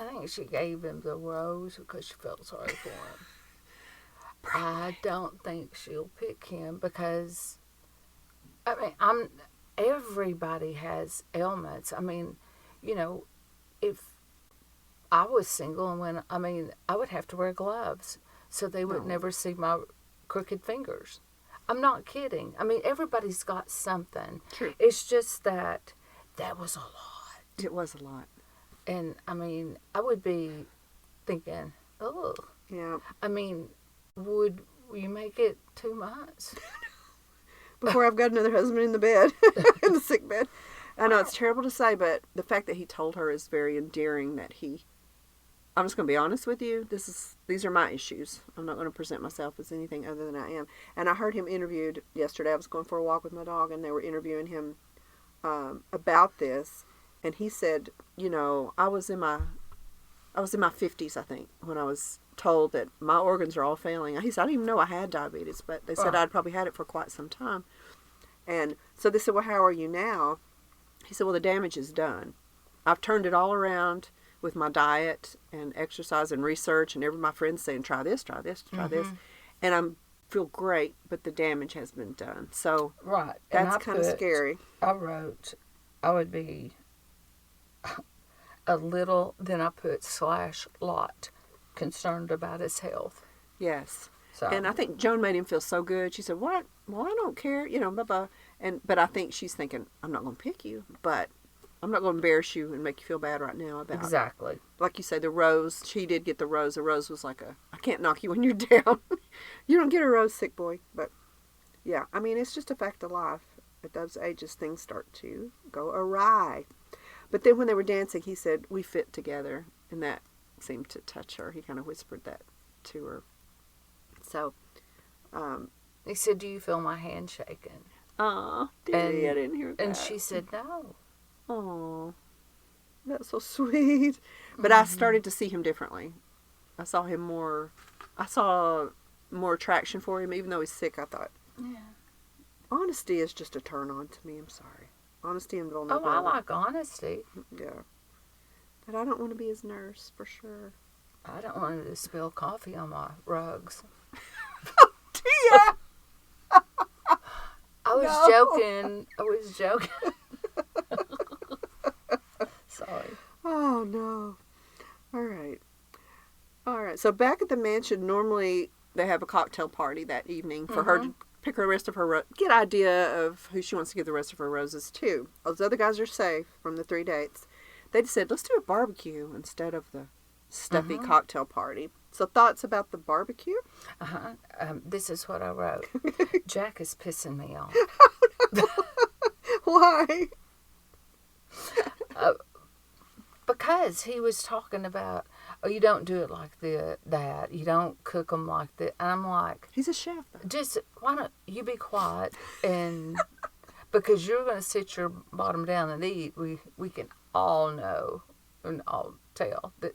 [SPEAKER 2] think she gave him the rose because she felt sorry for him. I don't think she'll pick him because, I mean, everybody has ailments. I mean, you know, if I was single and I would have to wear gloves so they would never see my crooked fingers. I'm not kidding. I mean, everybody's got something.
[SPEAKER 1] True.
[SPEAKER 2] It's just that was a lot.
[SPEAKER 1] It was a lot.
[SPEAKER 2] And, I mean, I would be thinking, oh.
[SPEAKER 1] Yeah.
[SPEAKER 2] I mean, would you make it 2 months?
[SPEAKER 1] Before I've got another husband in the bed, in the sick bed. I know it's terrible to say, but the fact that he told her is very endearing. I'm just going to be honest with you. These are my issues. I'm not going to present myself as anything other than I am. And I heard him interviewed yesterday. I was going for a walk with my dog, and they were interviewing him about this. And he said, you know, I was in my 50s, I think, when I was told that my organs are all failing. He said, I didn't even know I had diabetes, but they said I'd probably had it for quite some time. And so they said, well, how are you now? He said, well, the damage is done. I've turned it all around with my diet and exercise and research, and my friends saying, try this, try this, try this. And I feel great, but the damage has been done. So
[SPEAKER 2] right.
[SPEAKER 1] That's kind of scary.
[SPEAKER 2] I wrote, I would be a little, then I put /lot, concerned about his health.
[SPEAKER 1] Yes.
[SPEAKER 2] So.
[SPEAKER 1] And I think Joan made him feel so good. She said, what? Well, I don't care, you know, blah, blah. But I think she's thinking, I'm not going to pick you, but I'm not going to embarrass you and make you feel bad right now about
[SPEAKER 2] Exactly.
[SPEAKER 1] Like you say, the rose. She did get the rose. The rose was like I can't knock you when you're down. You don't get a rose, sick boy. But, yeah, I mean, it's just a fact of life. At those ages, things start to go awry. But then when they were dancing, he said, we fit together. And that seemed to touch her. He kind of whispered that to her. So,
[SPEAKER 2] he said, do you feel my hand shaking?
[SPEAKER 1] aw, did he? I didn't hear that.
[SPEAKER 2] And she said, no.
[SPEAKER 1] Aw, that's so sweet. But I started to see him differently. I saw more attraction for him, even though he's sick. I thought,
[SPEAKER 2] Yeah.
[SPEAKER 1] honesty is just a turn on to me. I'm sorry. Honesty and vulnerability.
[SPEAKER 2] Oh, I like honesty.
[SPEAKER 1] Yeah. But I don't want to be his nurse, for sure.
[SPEAKER 2] I don't want to spill coffee on my rugs.
[SPEAKER 1] Tia!
[SPEAKER 2] I was joking. Sorry.
[SPEAKER 1] Oh, no. All right. So back at the mansion, normally they have a cocktail party that evening for her to pick the rest of her get idea of who she wants to give the rest of her roses to. Those other guys are safe from the 3 dates. They just said, let's do a barbecue instead of the stuffy cocktail party. So thoughts about the barbecue?
[SPEAKER 2] This is what I wrote. Jack is pissing me off.
[SPEAKER 1] Why?
[SPEAKER 2] Because he was talking about, oh, you don't do it like that. You don't cook them like that. And I'm like,
[SPEAKER 1] he's a chef, though.
[SPEAKER 2] Just, why don't you be quiet? And because you're going to sit your bottom down and eat, we can all know and all tell that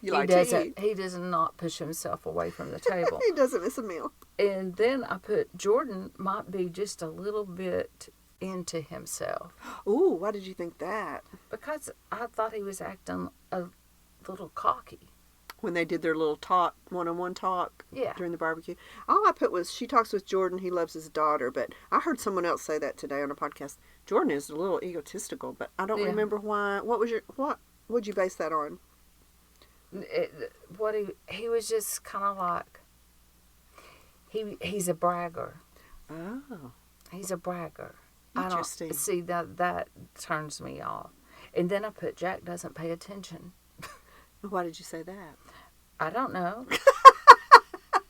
[SPEAKER 2] he does not push himself away from the table.
[SPEAKER 1] He doesn't miss a meal.
[SPEAKER 2] And then I put, Jordan might be just a little bit into himself.
[SPEAKER 1] Ooh, why did you think that?
[SPEAKER 2] Because I thought he was acting a little cocky.
[SPEAKER 1] When they did their little one-on-one talk during the barbecue. All I put was, she talks with Jordan, he loves his daughter, but I heard someone else say that today on a podcast. Jordan is a little egotistical, but I don't remember why. What'd you base that on?
[SPEAKER 2] He was just kind of like, he's a bragger.
[SPEAKER 1] Oh.
[SPEAKER 2] He's a bragger.
[SPEAKER 1] Interesting.
[SPEAKER 2] See, that turns me off. And then I put, Jack doesn't pay attention.
[SPEAKER 1] Why did you say that?
[SPEAKER 2] I don't know.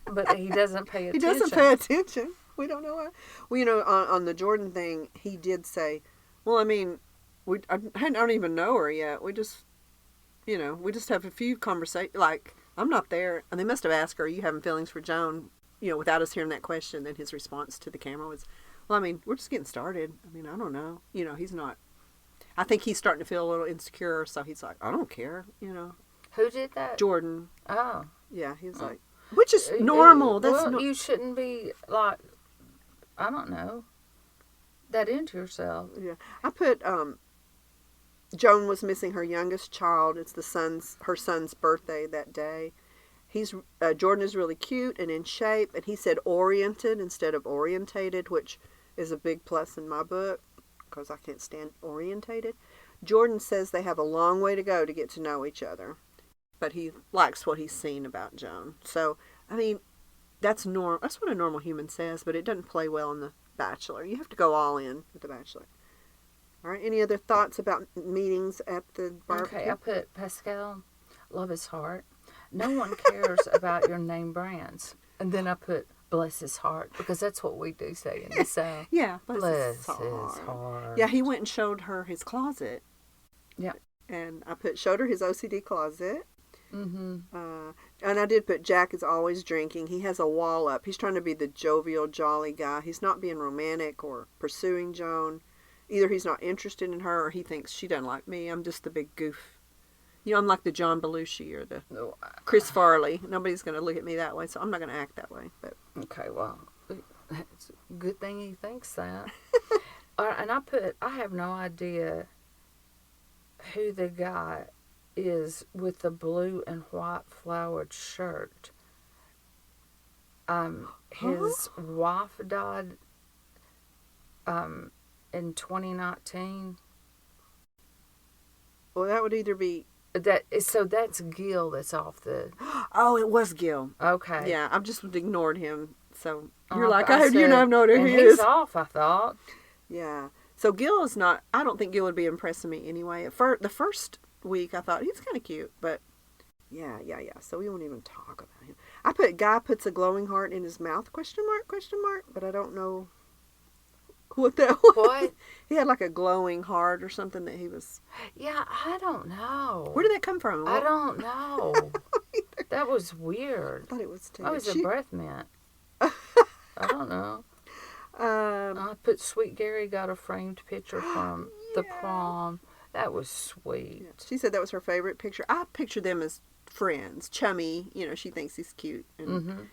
[SPEAKER 2] But he doesn't pay attention.
[SPEAKER 1] He doesn't pay attention. We don't know why. Well, on the Jordan thing, he did say, well, I mean, I don't even know her yet. We just have a few conversations. Like, I'm not there. And they must have asked her, are you having feelings for Joan? Without us hearing that question. Then his response to the camera was, well, I mean, we're just getting started. I mean, I don't know. He's not. I think he's starting to feel a little insecure. So he's like, I don't care,
[SPEAKER 2] Who did that?
[SPEAKER 1] Jordan.
[SPEAKER 2] Oh.
[SPEAKER 1] Yeah, he's like, which is normal.
[SPEAKER 2] You shouldn't be like, I don't know, that into yourself.
[SPEAKER 1] Yeah. I put, Joan was missing her youngest child. It's her son's birthday that day. Jordan is really cute and in shape, and he said oriented instead of orientated, which is a big plus in my book because I can't stand orientated. Jordan says they have a long way to go to get to know each other, but he likes what he's seen about Joan. So, I mean, that's what a normal human says, but it doesn't play well in The Bachelor. You have to go all in with The Bachelor. All right, any other thoughts about meetings at the barbecue?
[SPEAKER 2] Okay, I put Pascal, love his heart. No one cares about your name brands. And then I put bless his heart, because that's what we do say in the South.
[SPEAKER 1] Yeah,
[SPEAKER 2] bless his heart.
[SPEAKER 1] Yeah, he went and showed her his closet.
[SPEAKER 2] Yeah.
[SPEAKER 1] And I showed her his OCD closet.
[SPEAKER 2] Mm-hmm.
[SPEAKER 1] And I did put Jack is always drinking. He has a wall up. He's trying to be the jovial, jolly guy. He's not being romantic or pursuing Joan. Either he's not interested in her or he thinks she doesn't like me. I'm just the big goof. I'm like the John Belushi or the Chris Farley. Nobody's going to look at me that way, so I'm not going to act that way. But
[SPEAKER 2] okay, well, it's a good thing he thinks that. And I have no idea who the guy is with the blue and white flowered shirt. His wife died in 2019.
[SPEAKER 1] Well, that would either be...
[SPEAKER 2] So that's Gil that's off the...
[SPEAKER 1] Oh, it was Gil.
[SPEAKER 2] Okay.
[SPEAKER 1] Yeah, I've just ignored him. So you're like,
[SPEAKER 2] I
[SPEAKER 1] have no idea who he
[SPEAKER 2] he's
[SPEAKER 1] is.
[SPEAKER 2] off, I thought.
[SPEAKER 1] Yeah. So Gil is not, I don't think Gil would be impressing me anyway. The first week I thought he's kind of cute, but yeah. So we won't even talk about him. I put guy puts a glowing heart in his mouth, question mark, but I don't know what that was.
[SPEAKER 2] What?
[SPEAKER 1] He had like a glowing heart or something that he was.
[SPEAKER 2] Yeah, I don't know.
[SPEAKER 1] Where did that come from?
[SPEAKER 2] I don't know. That was weird.
[SPEAKER 1] I thought it was too.
[SPEAKER 2] That was a breath mint. I don't know. I put Sweet Gary got a framed picture from the prom. That was sweet.
[SPEAKER 1] Yeah. She said that was her favorite picture. I picture them as friends, chummy. She thinks he's cute and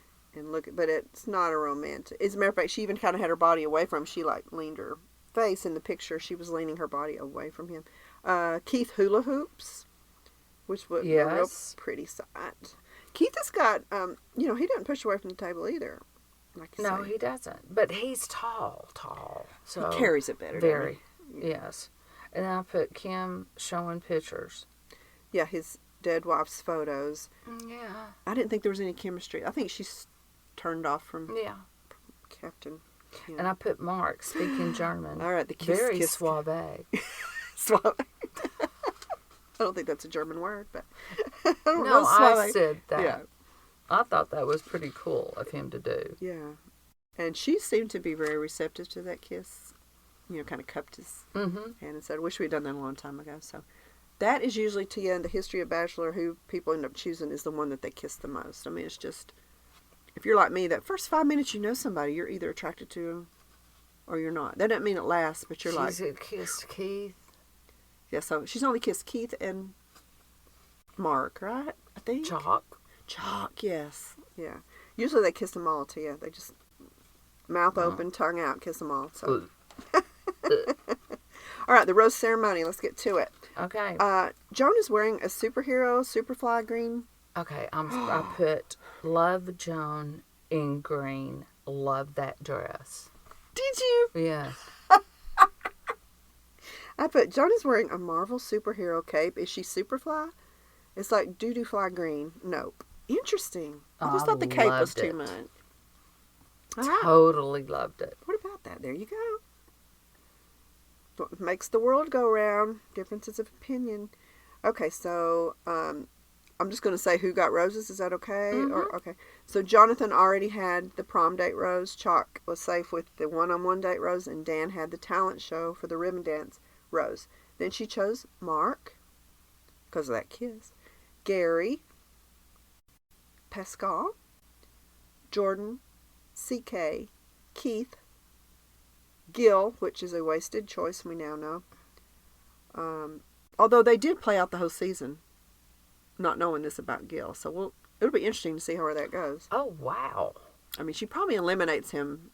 [SPEAKER 1] but it's not a romantic. As a matter of fact, she even kind of had her body away from him. She like leaned her face in the picture. She was leaning her body away from him. Keith hula hoops, which was a real pretty sight. Keith has got, he doesn't push away from the table either.
[SPEAKER 2] No, he doesn't. But he's tall. So
[SPEAKER 1] he carries it better.
[SPEAKER 2] Very, yes. And I put Kim showing pictures.
[SPEAKER 1] Yeah, his dead wife's photos.
[SPEAKER 2] Yeah.
[SPEAKER 1] I didn't think there was any chemistry. I think she's turned off from Captain Kim.
[SPEAKER 2] And I put Mark speaking German.
[SPEAKER 1] All right, the kiss.
[SPEAKER 2] Very
[SPEAKER 1] kiss.
[SPEAKER 2] suave.
[SPEAKER 1] Suave. I don't think that's a German word, but I don't know.
[SPEAKER 2] I said that.
[SPEAKER 1] Yeah.
[SPEAKER 2] I thought that was pretty cool of him to do.
[SPEAKER 1] Yeah. And she seemed to be very receptive to that kiss. Kind of cupped his hand and said, I wish we'd done that a long time ago. So that is usually Tia in the history of Bachelor, who people end up choosing is the one that they kiss the most. I mean, it's just, if you're like me, that first 5 minutes you know somebody, you're either attracted to them or you're not. That doesn't mean it lasts, but you're
[SPEAKER 2] She's kissed Keith.
[SPEAKER 1] Yeah, so she's only kissed Keith and Mark, right? I think. Chalk, yes. Yeah. Usually they kiss them all, Tia. They just mouth open, tongue out, kiss them all. So. All right, the rose ceremony. Let's get to it.
[SPEAKER 2] Okay.
[SPEAKER 1] Joan is wearing a superhero Superfly green.
[SPEAKER 2] Okay, I put love Joan in green. Love that dress.
[SPEAKER 1] Did you?
[SPEAKER 2] Yes.
[SPEAKER 1] I put Joan is wearing a Marvel superhero cape. Is she Superfly? It's like doo-doo fly green. Nope. Interesting. I just thought the cape was too much.
[SPEAKER 2] Totally loved it.
[SPEAKER 1] What about that? There you go. What makes the world go round. Differences of opinion. Okay, so I'm just going to say who got roses. Is that okay? Or okay. So Jonathan already had the prom date rose. Chalk was safe with the one-on-one date rose, and Dan had the talent show for the ribbon dance rose. Then she chose Mark because of that kiss. Gary, Pascal, Jordan, CK, Keith, Gil, which is a wasted choice, we now know. Although they did play out the whole season, not knowing this about Gil. So it'll be interesting to see how that goes.
[SPEAKER 2] Oh, wow.
[SPEAKER 1] I mean, she probably eliminates him,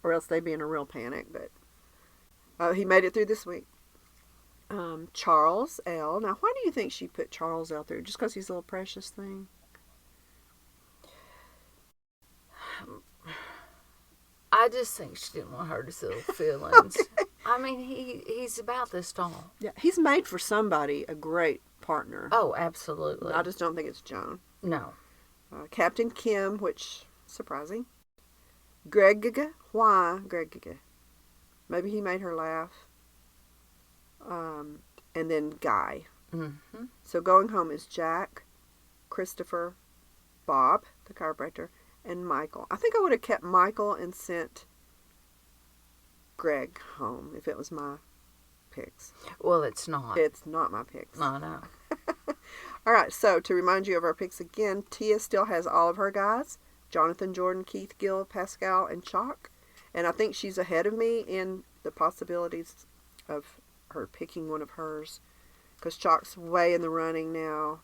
[SPEAKER 1] or else they'd be in a real panic, but he made it through this week. Charles L. Now, why do you think she put Charles L through? Just because he's a little precious thing?
[SPEAKER 2] I just think she didn't want her to feel feelings. Okay. I mean, he's about this tall.
[SPEAKER 1] Yeah, he's made for somebody a great partner.
[SPEAKER 2] Oh, absolutely.
[SPEAKER 1] I just don't think it's Joan.
[SPEAKER 2] No.
[SPEAKER 1] Captain Kim, which, surprising. Greg, why Greg? Maybe he made her laugh. And then Guy.
[SPEAKER 2] Mm-hmm.
[SPEAKER 1] So going home is Jack, Christopher, Bob, the chiropractor, and Michael. I think I would have kept Michael and sent Greg home if it was my picks.
[SPEAKER 2] Well, it's not.
[SPEAKER 1] It's not my picks.
[SPEAKER 2] No, no.
[SPEAKER 1] All right, so to remind you of our picks again, Tia still has all of her guys. Jonathan, Jordan, Keith, Gil, Pascal, and Chalk. And I think she's ahead of me in the possibilities of her picking one of hers. Because Chalk's way in the running now.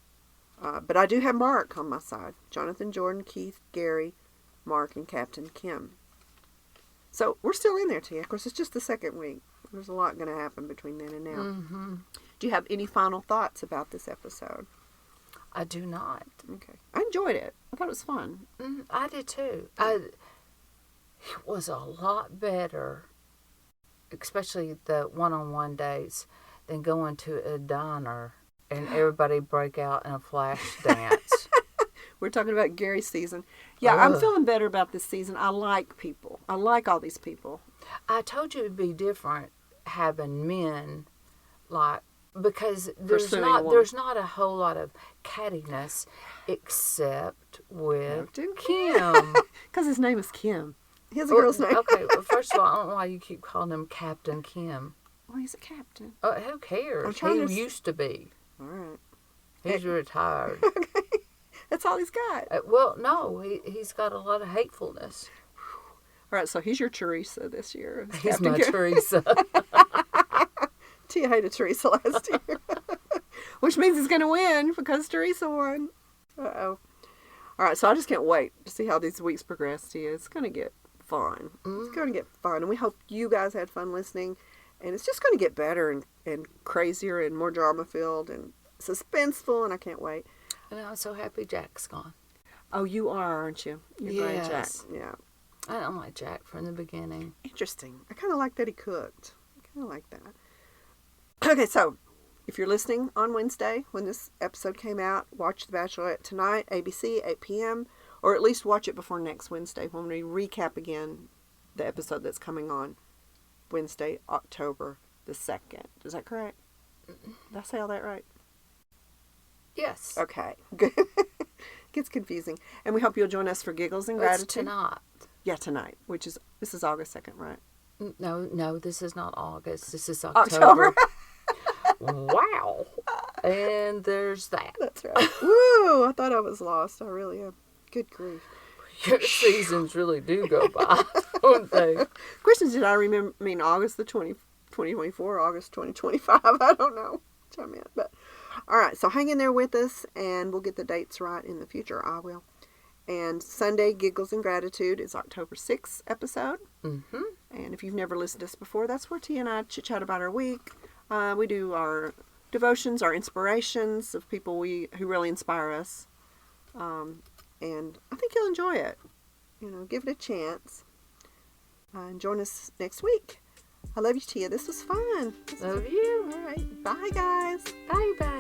[SPEAKER 1] But I do have Mark on my side. Jonathan, Jordan, Keith, Gary, Mark, and Captain Kim. So we're still in there, Tia. Of course, it's just the second week. There's a lot going to happen between then and now.
[SPEAKER 2] Mm-hmm.
[SPEAKER 1] Do you have any final thoughts about this episode?
[SPEAKER 2] I do not.
[SPEAKER 1] Okay. I enjoyed it. I thought it was fun.
[SPEAKER 2] I did too. It was a lot better, especially the one-on-one dates, than going to a diner and everybody break out in a flash dance.
[SPEAKER 1] We're talking about Gary's season. Yeah, I'm feeling better about this season. I like people. I like all these people.
[SPEAKER 2] I told you it would be different having men like, because
[SPEAKER 1] Pursuing a woman.
[SPEAKER 2] there's not a whole lot of cattiness except with
[SPEAKER 1] Captain
[SPEAKER 2] Kim.
[SPEAKER 1] Because his name is Kim. He has a girl's name.
[SPEAKER 2] Okay, well, first of all, I don't know why you keep calling him Captain Kim.
[SPEAKER 1] Well, he's a captain.
[SPEAKER 2] Who cares?
[SPEAKER 1] I'm trying
[SPEAKER 2] He
[SPEAKER 1] to
[SPEAKER 2] used to be.
[SPEAKER 1] All right.
[SPEAKER 2] He's retired.
[SPEAKER 1] Okay. That's all he's got.
[SPEAKER 2] Well, no, he's got a lot of hatefulness.
[SPEAKER 1] All right, so he's your Teresa this year.
[SPEAKER 2] He's
[SPEAKER 1] Captain
[SPEAKER 2] my
[SPEAKER 1] Kim.
[SPEAKER 2] Teresa.
[SPEAKER 1] Tia hated Teresa last year. Which means he's going to win because Teresa won. Uh-oh. All right, so I just can't wait to see how these weeks progress, Tia. It's going to get fun. It's going to get fun. And we hope you guys had fun listening. And it's just going to get better and crazier and more drama-filled and suspenseful. And I can't wait.
[SPEAKER 2] And I'm so happy Jack's gone.
[SPEAKER 1] Oh, you are, aren't you? You're glad Jack.
[SPEAKER 2] Yes.
[SPEAKER 1] Yeah.
[SPEAKER 2] I don't like Jack from the beginning.
[SPEAKER 1] Interesting. I kind of like that he cooked. I kind of like that. Okay, so if you're listening on Wednesday when this episode came out, watch The Bachelorette tonight, ABC, 8 p.m., or at least watch it before next Wednesday when we recap again the episode that's coming on Wednesday, October the 2nd. Is that correct? Did I say all that right?
[SPEAKER 2] Yes.
[SPEAKER 1] Okay, good. Gets confusing. And we hope you'll join us for Giggles and Gratitude.
[SPEAKER 2] It's tonight.
[SPEAKER 1] Yeah, tonight, this is August 2nd, right?
[SPEAKER 2] No, this is not August. This is October. Wow. And there's that.
[SPEAKER 1] That's right. Woo! I thought I was lost. I really am. Good grief.
[SPEAKER 2] Your seasons really do go by, don't they?
[SPEAKER 1] Questions, did I remember, August the 2024, August 2025? I don't know which I meant. But, all right, so hang in there with us, and we'll get the dates right in the future. I will. And Sunday, Giggles and Gratitude, is October 6th episode.
[SPEAKER 2] Mm-hmm.
[SPEAKER 1] And if you've never listened to us before, that's where Tia and I chit-chat about our week. We do our devotions, our inspirations of people who really inspire us. And I think you'll enjoy it. Give it a chance. And join us next week. I love you, Tia. This was fun.
[SPEAKER 2] Love you.
[SPEAKER 1] All right. Bye, guys.
[SPEAKER 2] Bye-bye.